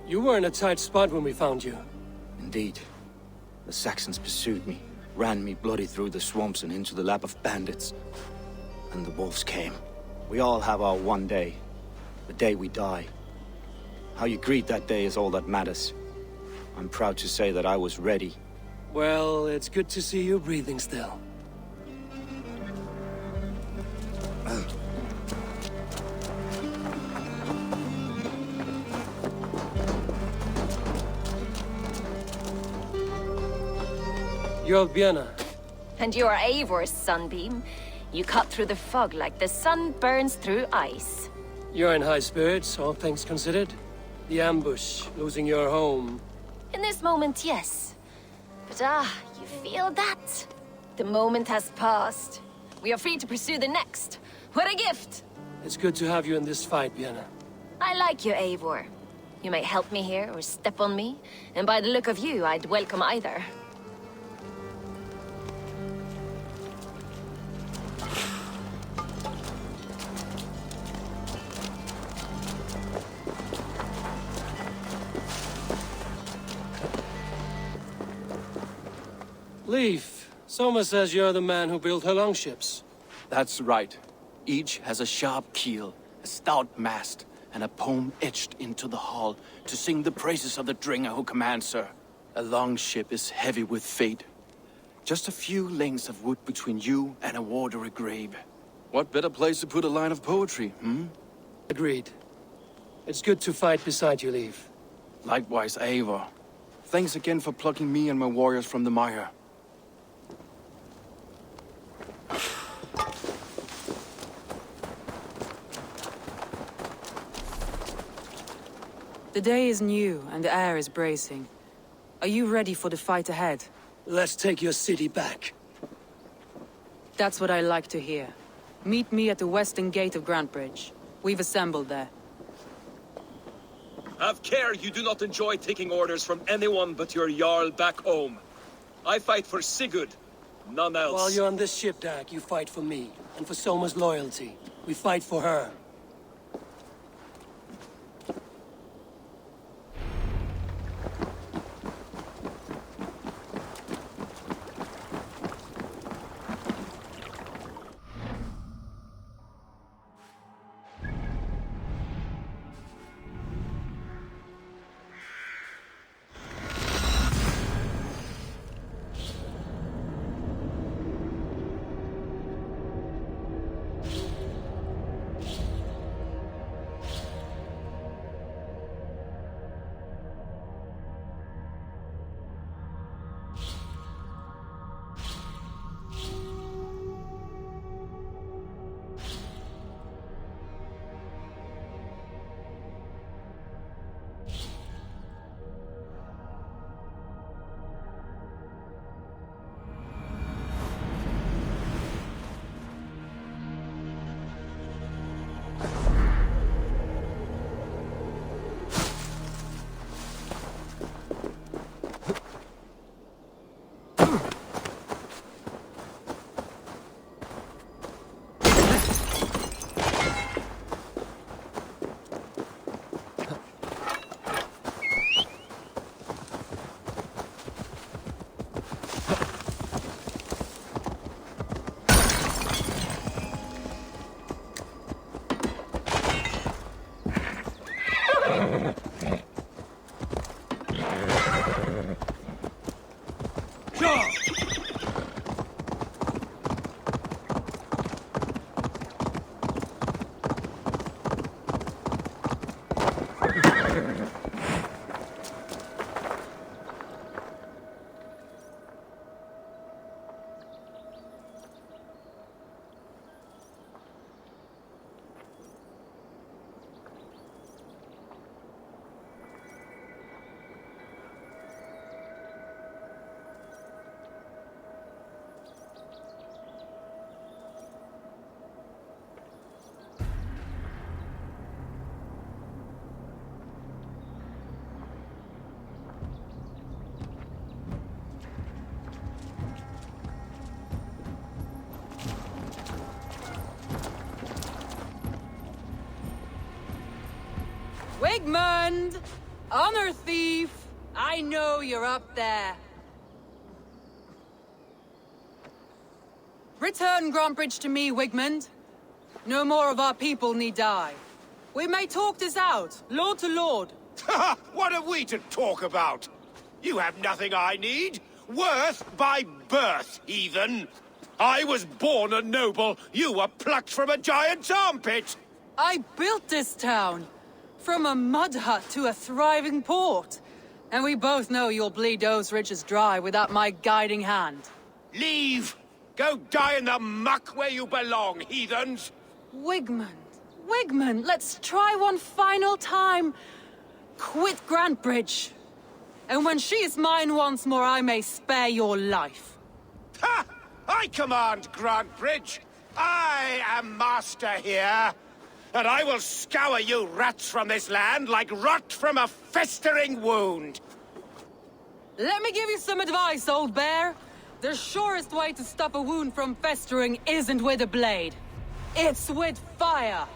You were in a tight spot when we found you. Indeed. The Saxons pursued me, ran me bloody through the swamps and into the lap of bandits. And the wolves came. We all have our one day. The day we die. How you greet that day is all that matters. I'm proud to say that I was ready. Well, it's good to see you breathing still. You're Birna. And you're Eivor's sunbeam. You cut through the fog like the sun burns through ice. You're in high spirits, all things considered. The ambush, losing your home. In this moment, yes. But you feel that? The moment has passed. We are free to pursue the next. What a gift! It's good to have you in this fight, Birna. I like you, Eivor. You may help me here or step on me, and by the look of you, I'd welcome either. Leif, Soma says you're the man who built her longships. That's right. Each has a sharp keel, a stout mast, and a poem etched into the hull to sing the praises of the dringer who commands her. A long ship is heavy with fate. Just a few lengths of wood between you and a watery grave. What better place to put a line of poetry, hmm? Agreed. It's good to fight beside you, Leif. Likewise, Eivor. Thanks again for plucking me and my warriors from the mire. The day is new and the air is bracing. Are you ready for the fight ahead? Let's take your city back. That's what I like to hear. Meet me at the western gate of Grantebridge. We've assembled there. Have care you do not enjoy taking orders from anyone but your Jarl back home. I fight for Sigurd, none else. While you're on this ship, Dak, you fight for me, and for Soma's loyalty. We fight for her. Wigmund! Honor thief! I know you're up there. Return Grantebridge to me, Wigmund. No more of our people need die. We may talk this out, lord to lord. What have we to talk about? You have nothing I need. Worth by birth, heathen. I was born a noble. You were plucked from a giant's armpit. I built this town. From a mud hut to a thriving port. And we both know you'll bleed those riches dry without my guiding hand. Leave! Go die in the muck where you belong, heathens! Wigmund, let's try one final time. Quit Grantebridge. And when she is mine once more, I may spare your life. Ha! I command Grantebridge. I am master here. And I will scour you rats from this land like rot from a festering wound. Let me give you some advice, old bear. The surest way to stop a wound from festering isn't with a blade. It's with fire.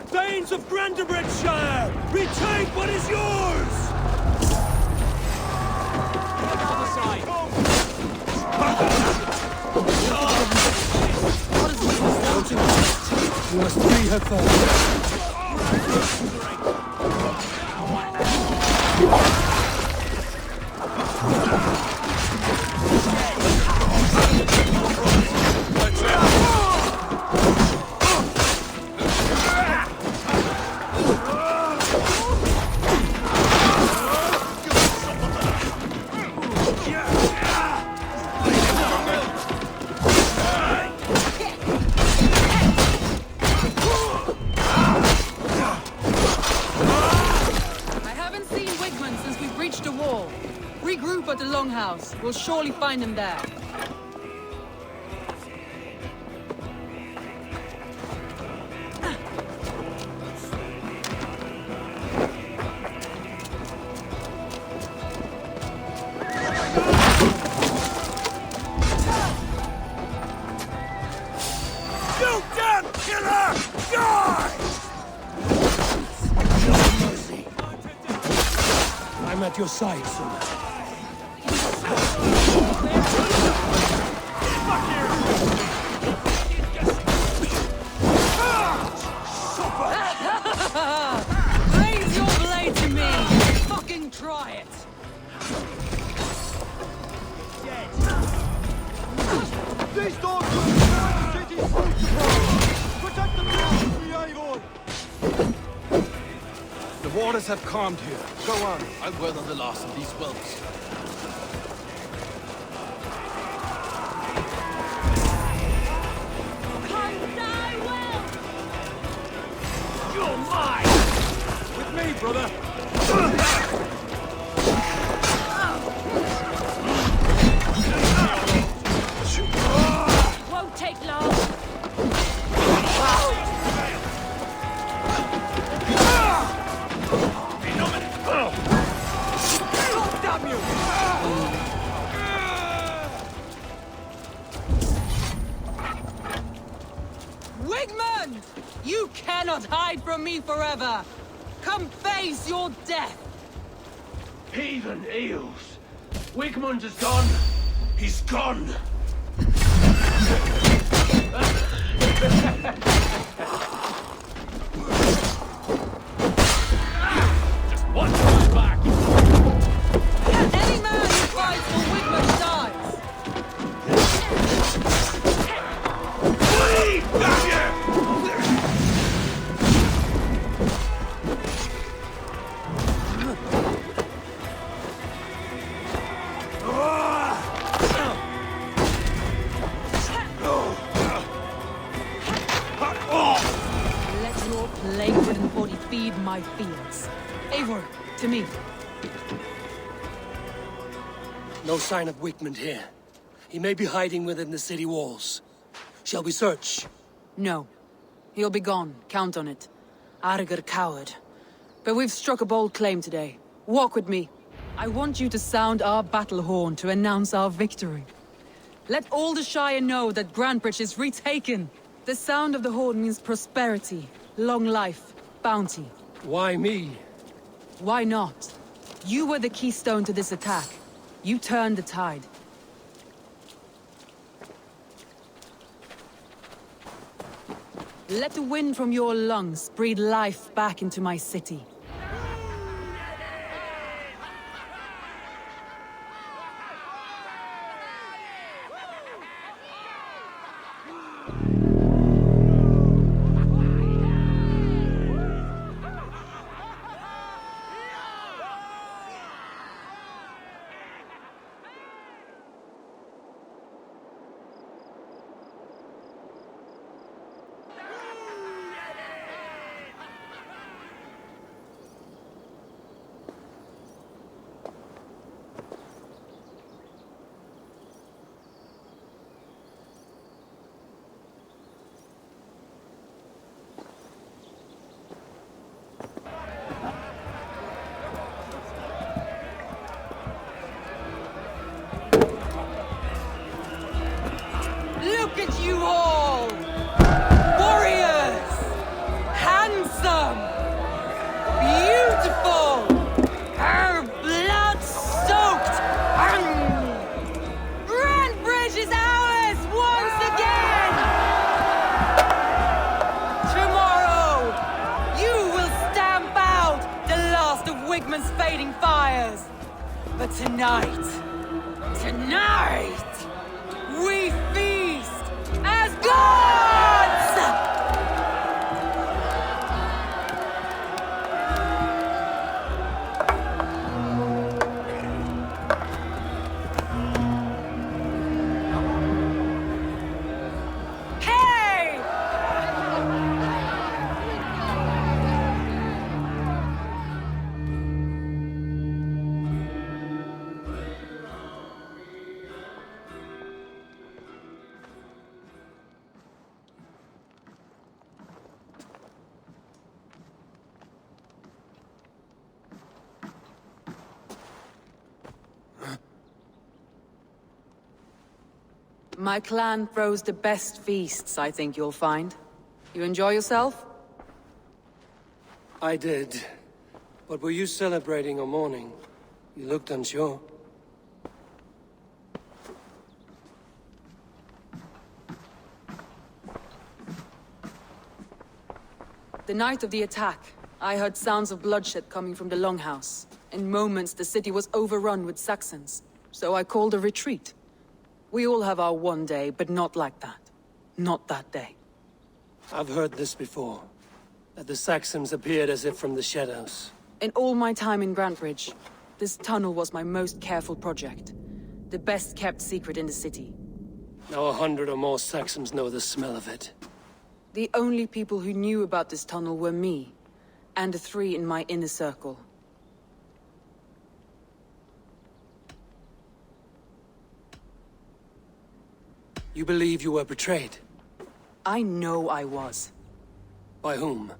Thanes of Grantebridgeshire! Retake what is yours! Other side! We must free her first. Regroup at the Longhouse. We'll surely find him there. You damn killer! Die! No mercy. I'm at your side, son. Raise your blade to me! Fucking try it! These dogs will destroy the city's food supply! Protect the ground, Eivor! The waters have calmed here. Go on. I'll weather the loss of these whelps. You're mine! With me, brother! Won't take long. Damn you! Wigman! You cannot hide from me forever! Come face your death! Heathen eels! Wigmund is gone! He's gone! Just one time back! Any man who fights for Wigman dies! Leave, damn you! Let your plague-ridden body feed my fields. Eivor, to me. No sign of Wigmund here. He may be hiding within the city walls. Shall we search? No. He'll be gone, count on it. Arger coward. But we've struck a bold claim today. Walk with me. I want you to sound our battle horn to announce our victory. Let all the Shire know that Grantebridge is retaken. The sound of the horn means prosperity, long life, bounty. Why me? Why not? You were the keystone to this attack. You turned the tide. Let the wind from your lungs breathe life back into my city. fading fires. But tonight, we feast as gods! My clan throws the best feasts, I think you'll find. You enjoy yourself? I did. But were you celebrating or mourning? You looked unsure. The night of the attack, I heard sounds of bloodshed coming from the Longhouse. In moments, the city was overrun with Saxons, so I called a retreat. We all have our one day, but not like that. Not that day. I've heard this before. That the Saxons appeared as if from the shadows. In all my time in Grantebridge, this tunnel was my most careful project. The best kept secret in the city. Now 100 or more Saxons know the smell of it. The only people who knew about this tunnel were me, and the 3 in my inner circle. You believe you were betrayed? I know I was. By whom?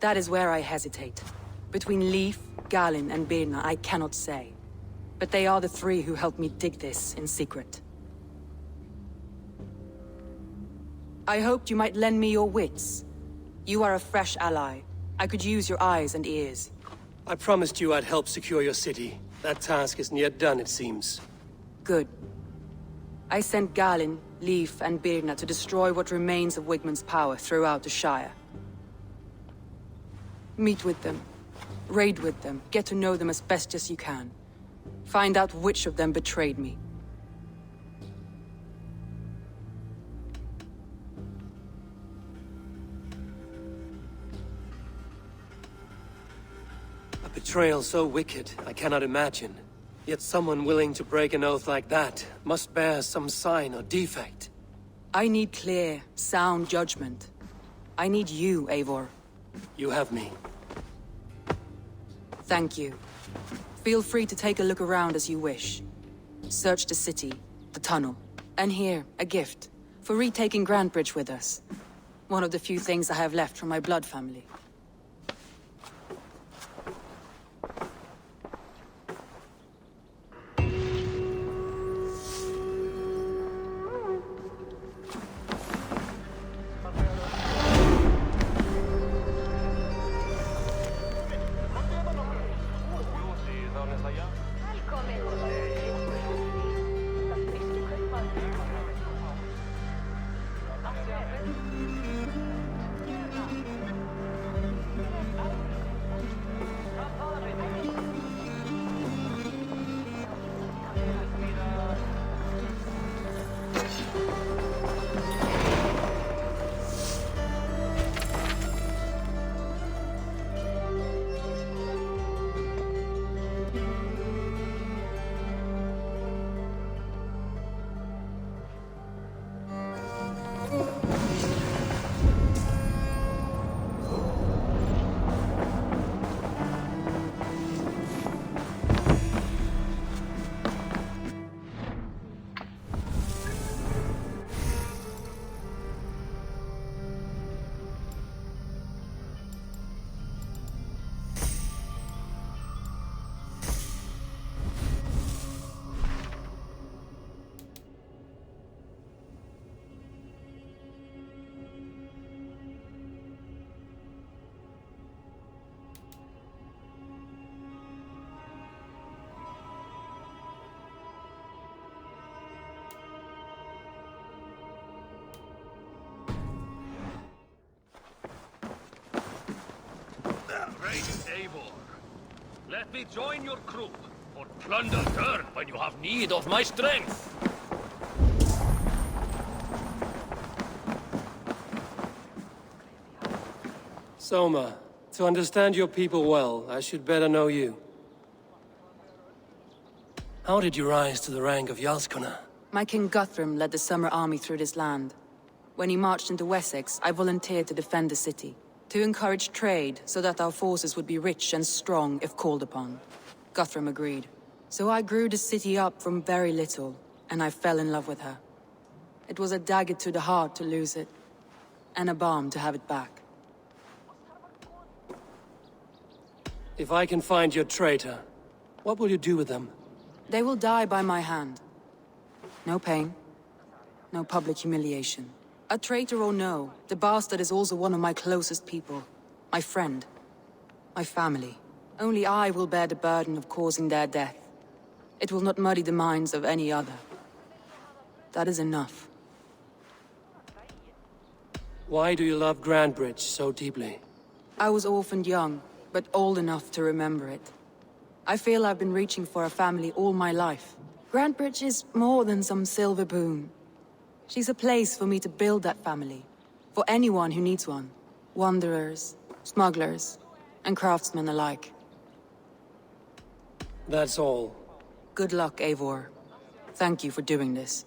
That is where I hesitate. Between Leif, Galin, and Birna, I cannot say. But they are the 3 who helped me dig this in secret. I hoped you might lend me your wits. You are a fresh ally. I could use your eyes and ears. I promised you I'd help secure your city. That task isn't yet done, it seems. Good. I sent Galin, Leif, and Birna to destroy what remains of Wigmund's power throughout the Shire. Meet with them. Raid with them. Get to know them as best as you can. Find out which of them betrayed me. A betrayal so wicked, I cannot imagine. Yet someone willing to break an oath like that must bear some sign or defect. I need clear, sound judgment. I need you, Eivor. You have me. Thank you. Feel free to take a look around as you wish. Search the city, the tunnel, and here, a gift, for retaking Grantebridge with us. One of the few things I have left from my blood family. Great Eivor. Let me join your crew, or plunder turn when you have need of my strength. Soma, to understand your people well, I should better know you. How did you rise to the rank of Jarlskona? My king Guthrum led the summer army through this land. When he marched into Wessex, I volunteered to defend the city, to encourage trade so that our forces would be rich and strong if called upon. Guthrum agreed. So I grew the city up from very little, and I fell in love with her. It was a dagger to the heart to lose it, and a balm to have it back. If I can find your traitor, what will you do with them? They will die by my hand. No pain, no public humiliation. A traitor or no, the bastard is also one of my closest people. My friend. My family. Only I will bear the burden of causing their death. It will not muddy the minds of any other. That is enough. Why do you love Grandbridge so deeply? I was orphaned young, but old enough to remember it. I feel I've been reaching for a family all my life. Grandbridge is more than some silver boon. She's a place for me to build that family. For anyone who needs one. Wanderers, smugglers, and craftsmen alike. That's all. Good luck, Eivor. Thank you for doing this.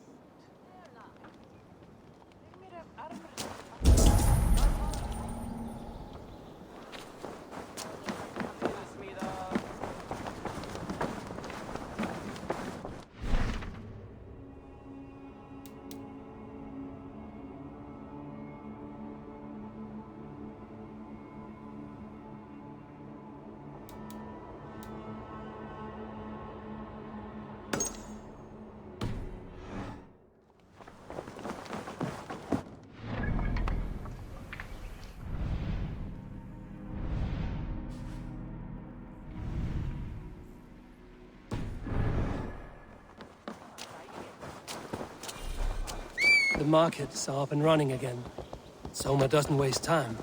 The markets are up and running again. Soma doesn't waste time.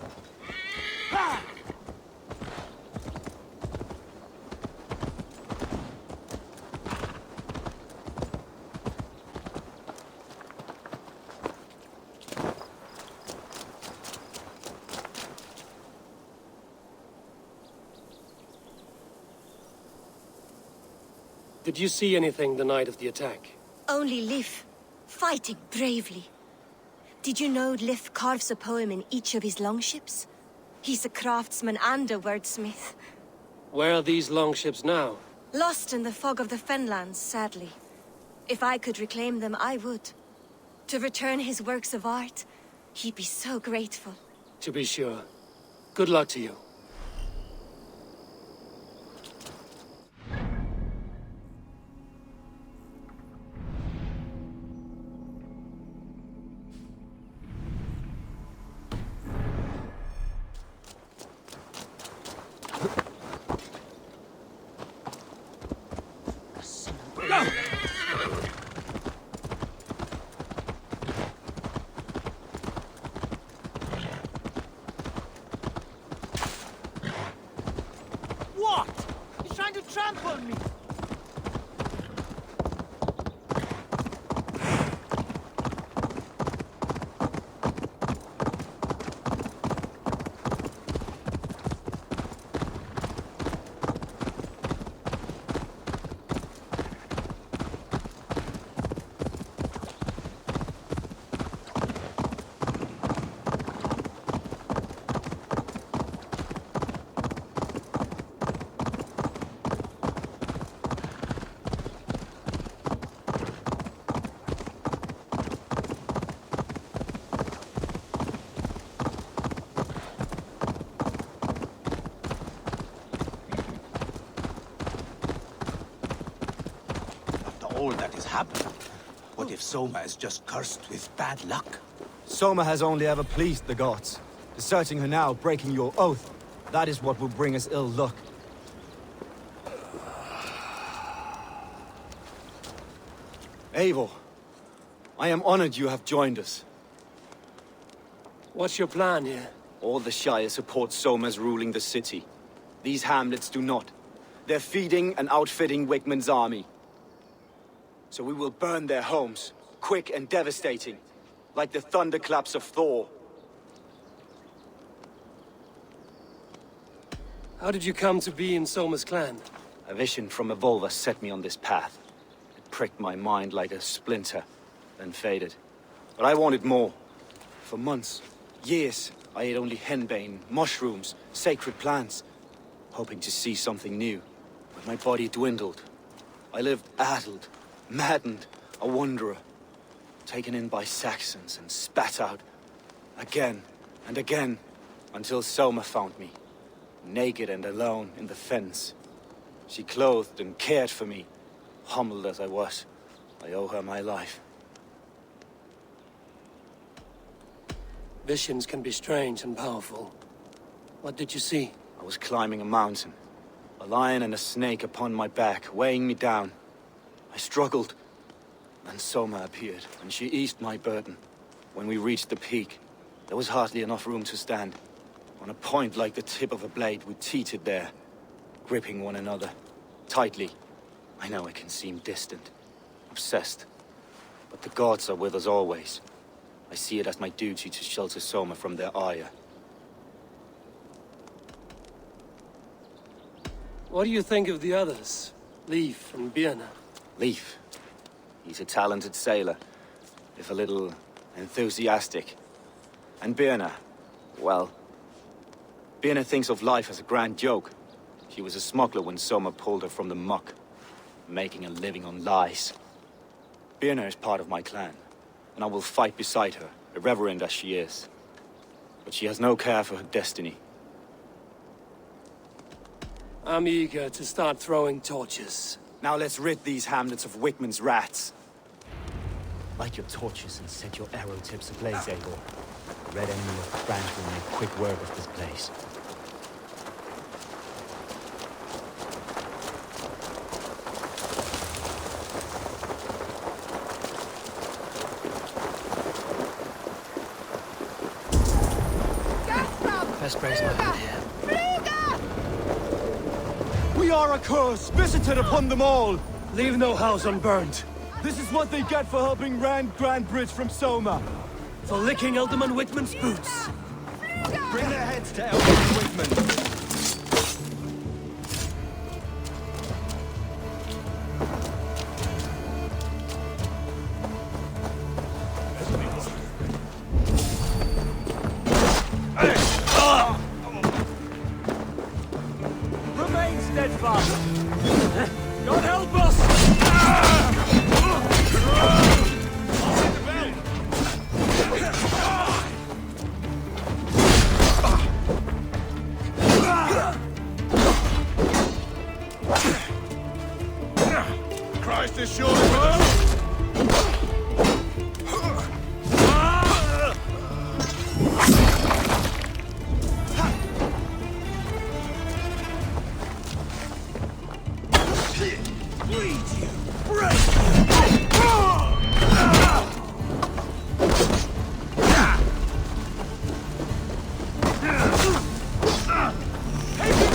Did you see anything the night of the attack? Only Lif, fighting bravely. Did you know Lif carves a poem in each of his longships? He's a craftsman and a wordsmith. Where are these longships now? Lost in the fog of the Fenlands, sadly. If I could reclaim them, I would. To return his works of art, he'd be so grateful. To be sure. Good luck to you. What? He's trying to trample me! All that has happened. What if Soma is just cursed with bad luck? Soma has only ever pleased the gods. Deserting her now, breaking your oath, that is what will bring us ill luck. Eivor, I am honored you have joined us. What's your plan here? All the Shire support Soma's ruling the city. These hamlets do not. They're feeding and outfitting Wigmund's army. So we will burn their homes, quick and devastating, like the thunderclaps of Thor. How did you come to be in Soma's clan? A vision from Eivor set me on this path. It pricked my mind like a splinter, then faded. But I wanted more. For months, years, I ate only henbane, mushrooms, sacred plants, hoping to see something new. But my body dwindled. I lived addled, maddened, a wanderer, taken in by Saxons and spat out again and again, until Soma found me, naked and alone in the fens. She clothed and cared for me, humbled as I was. I owe her my life. Visions can be strange and powerful. What did you see? I was climbing a mountain. A lion and a snake upon my back, weighing me down. I struggled. Then Soma appeared, and she eased my burden. When we reached the peak, there was hardly enough room to stand. On a point like the tip of a blade, we teetered there, gripping one another, tightly. I know it can seem distant, obsessed. But the gods are with us always. I see it as my duty to shelter Soma from their ire. What do you think of the others? Leif and Birna? Leif. He's a talented sailor, if a little enthusiastic. And Birna, well, Birna thinks of life as a grand joke. She was a smuggler when Soma pulled her from the muck, making a living on lies. Birna is part of my clan, and I will fight beside her, irreverent as she is. But she has no care for her destiny. I'm eager to start throwing torches. Now let's rid these hamlets of Wigmund's rats. Light your torches and set your arrow tips ablaze, Eivor. The red enemy of the branch will make quick work of this place. Best brace my head here. We are a curse visited upon them all! Leave no house unburned. This is what they get for helping Rand Grandbridge from Soma. For licking Elderman Wigmund's boots. Bring their heads to Elderman Wigmund. Remain steadfast! God help us! Christ is sure with us!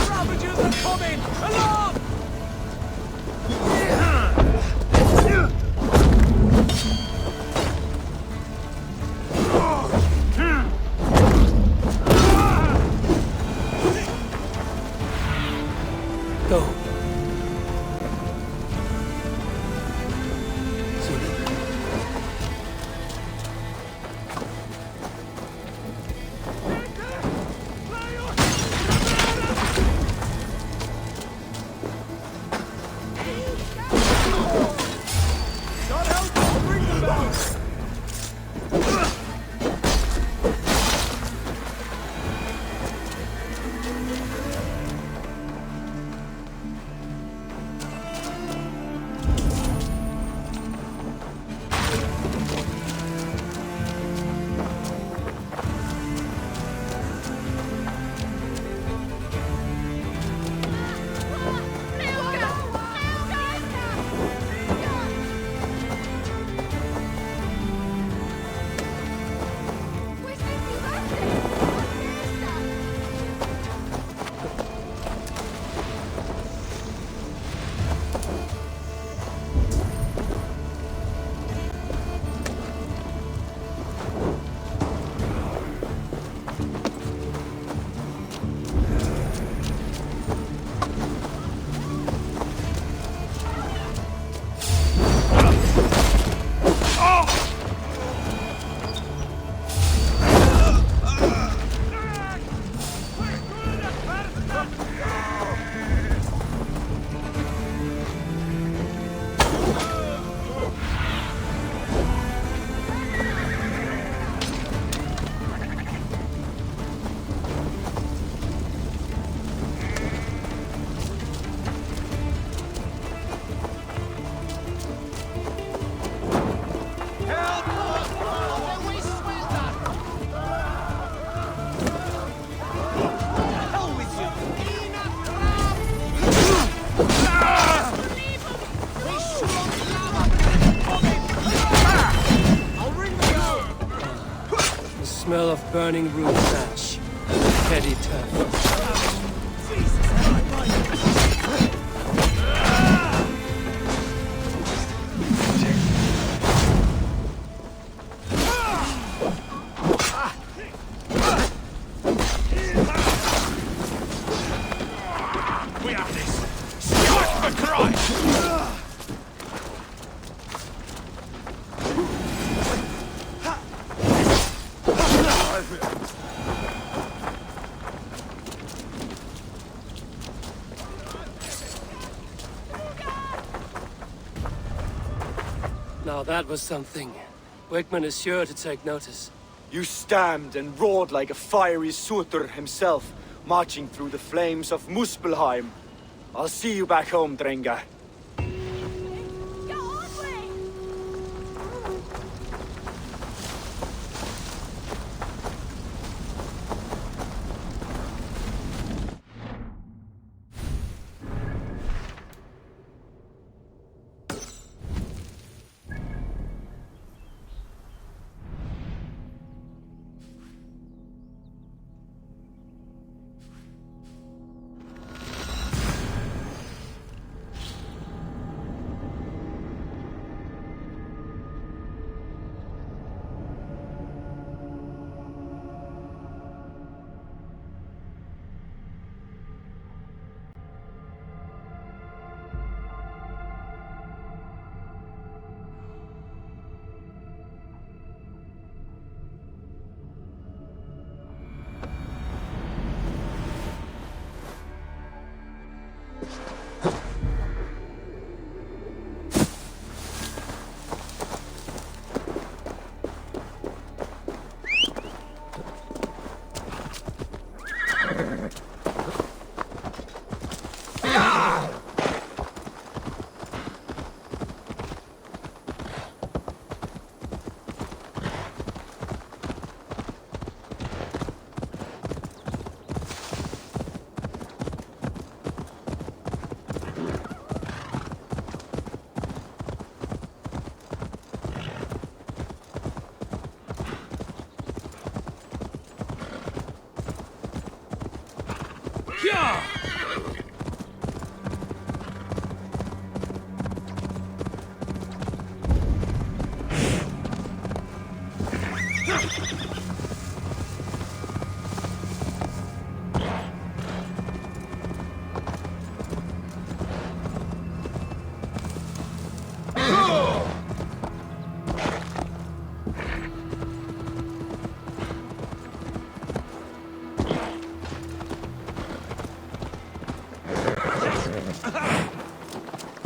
Ravages are coming! Along! burning rude thatch. Petty turf. We have this! Strike for Christ! Now that was something. Wickman is sure to take notice. You stamped and roared like a fiery Surtur himself, marching through the flames of Muspelheim. I'll see you back home, Drenga.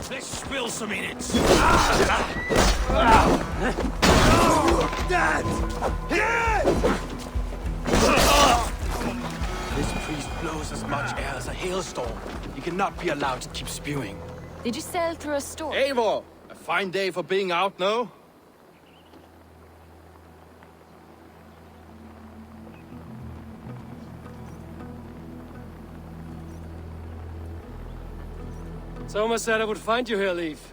Let's spill some in it! Dad! This priest blows as much air as a hailstorm. He cannot be allowed to keep spewing. Did you sail through a storm? Eivor! A fine day for being out, no? Soma said I would find you here, Leif.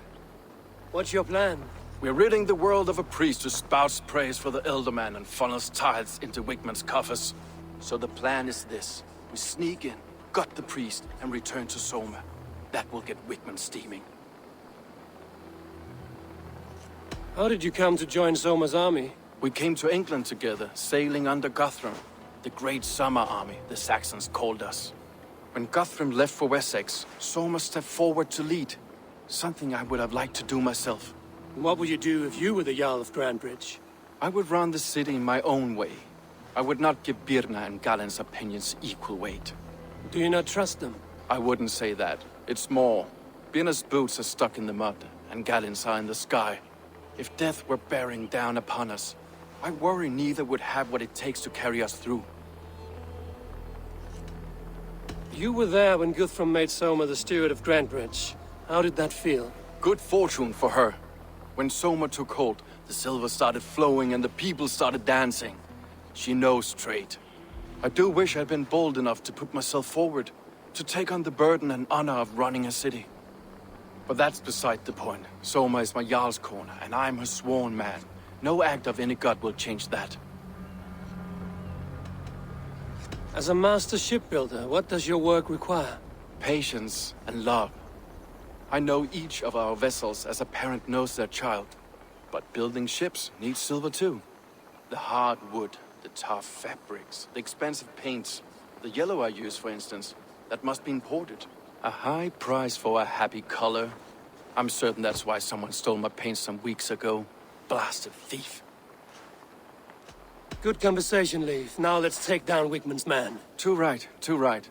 What's your plan? We're ridding the world of a priest who spouts praise for the Elderman and funnels tithes into Wickman's coffers. So the plan is this. We sneak in, gut the priest, and return to Soma. That will get Wickman steaming. How did you come to join Soma's army? We came to England together, sailing under Guthrum. The Great Summer Army, the Saxons called us. When Guthrum left for Wessex, Soma stepped forward to lead. Something I would have liked to do myself. What would you do if you were the Jarl of Grandbridge? I would run the city in my own way. I would not give Birna and Galen's opinions equal weight. Do you not trust them? I wouldn't say that. It's more. Birna's boots are stuck in the mud, and Galen's are in the sky. If death were bearing down upon us, I worry neither would have what it takes to carry us through. You were there when Guthrum made Soma the steward of Grandbridge. How did that feel? Good fortune for her. When Soma took hold, the silver started flowing and the people started dancing. She knows trade. I do wish I'd been bold enough to put myself forward, to take on the burden and honor of running a city. But that's beside the point. Soma is my Jarl's corner, and I'm her sworn man. No act of any god will change that. As a master shipbuilder, what does your work require? Patience and love. I know each of our vessels as a parent knows their child. But building ships needs silver too. The hard wood, the tough fabrics, the expensive paints. The yellow I use, for instance, that must be imported. A high price for a happy color. I'm certain that's why someone stole my paint some weeks ago. Blasted thief. Good conversation, Leif. Now let's take down Wickman's man. Too right, too right.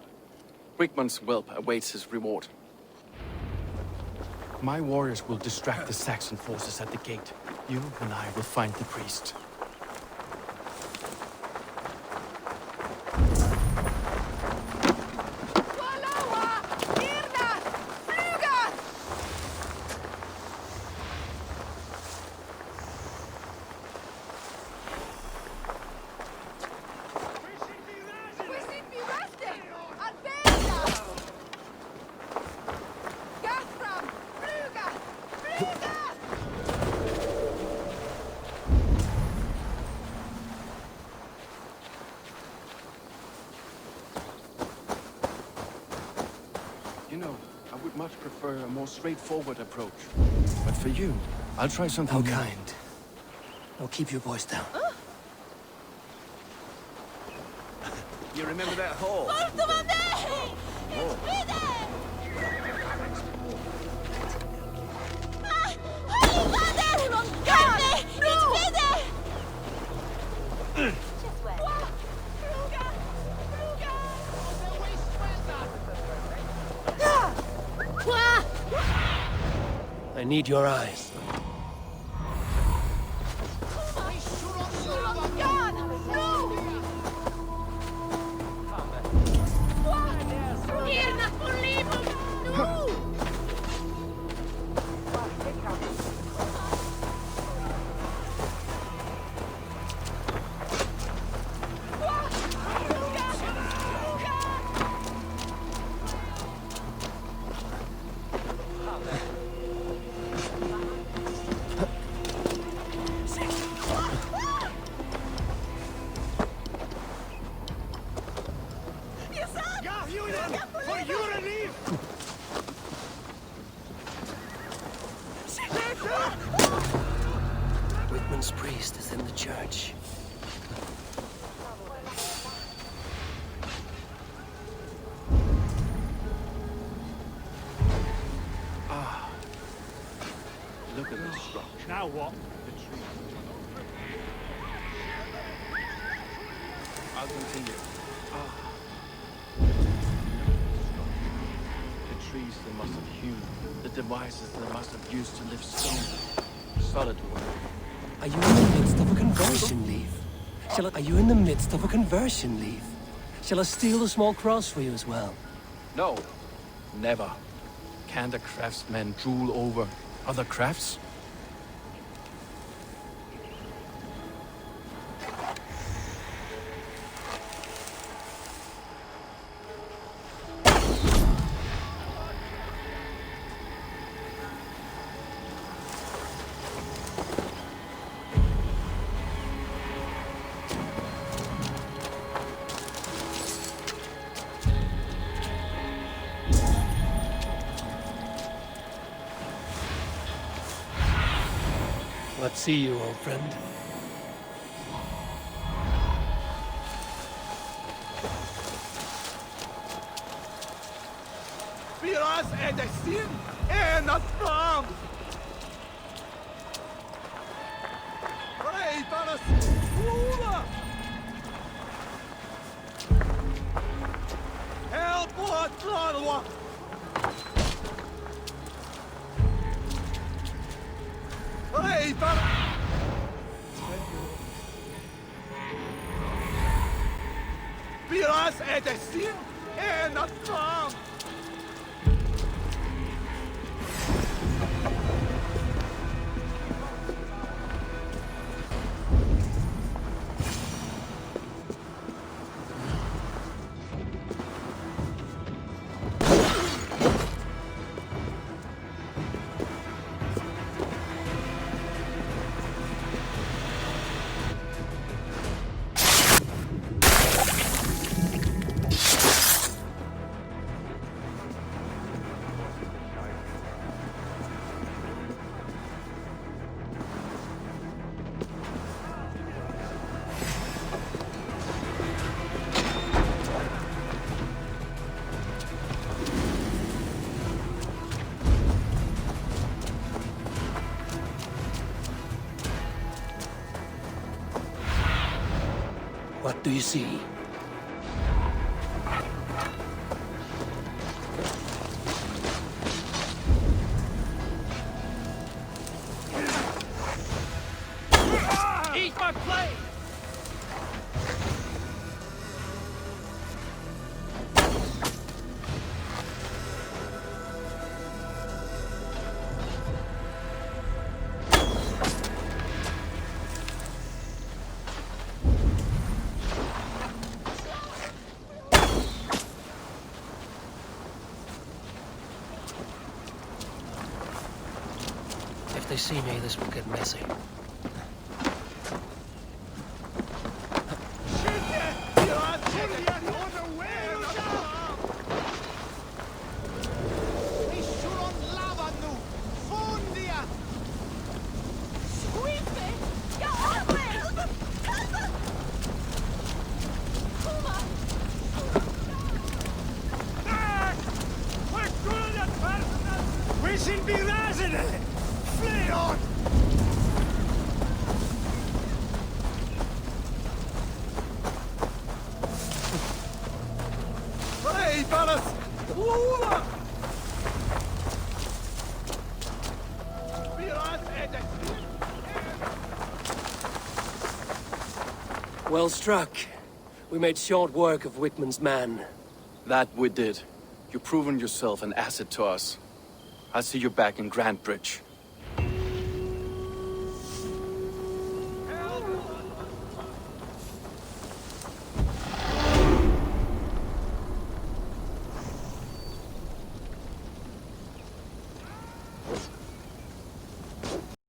Wickman's whelp awaits his reward. My warriors will distract the Saxon forces at the gate. You and I will find the priest. You know, I would much prefer a more straightforward approach. But for you, I'll try something How new. kind. I'll keep your voice down. You remember that hole? I need your eyes. Wickman's priest is in the church. Look at this structure. Now what? I'll continue. The trees they must have hewn, the devices they must have used to lift stone. Solid work. Are you in the midst of a conversion, Leif? Are you in the midst of a conversion, Leif? Shall I steal a small cross for you as well? No, never. Can the craftsmen drool over other crafts? Let's see you, old friend. Spiras är det sin ena fram! Rejtarnas skola! Helt på att klara! Rejtar! Spiras är det sin ena fram! do you see? Eat my flame! If they see me, this will get messy. We should be resident! Flee on! Hey, fellas! Lula! Well struck. We made short work of Wickman's man. That we did. You've proven yourself an asset to us. I'll see you back in Grand Bridge.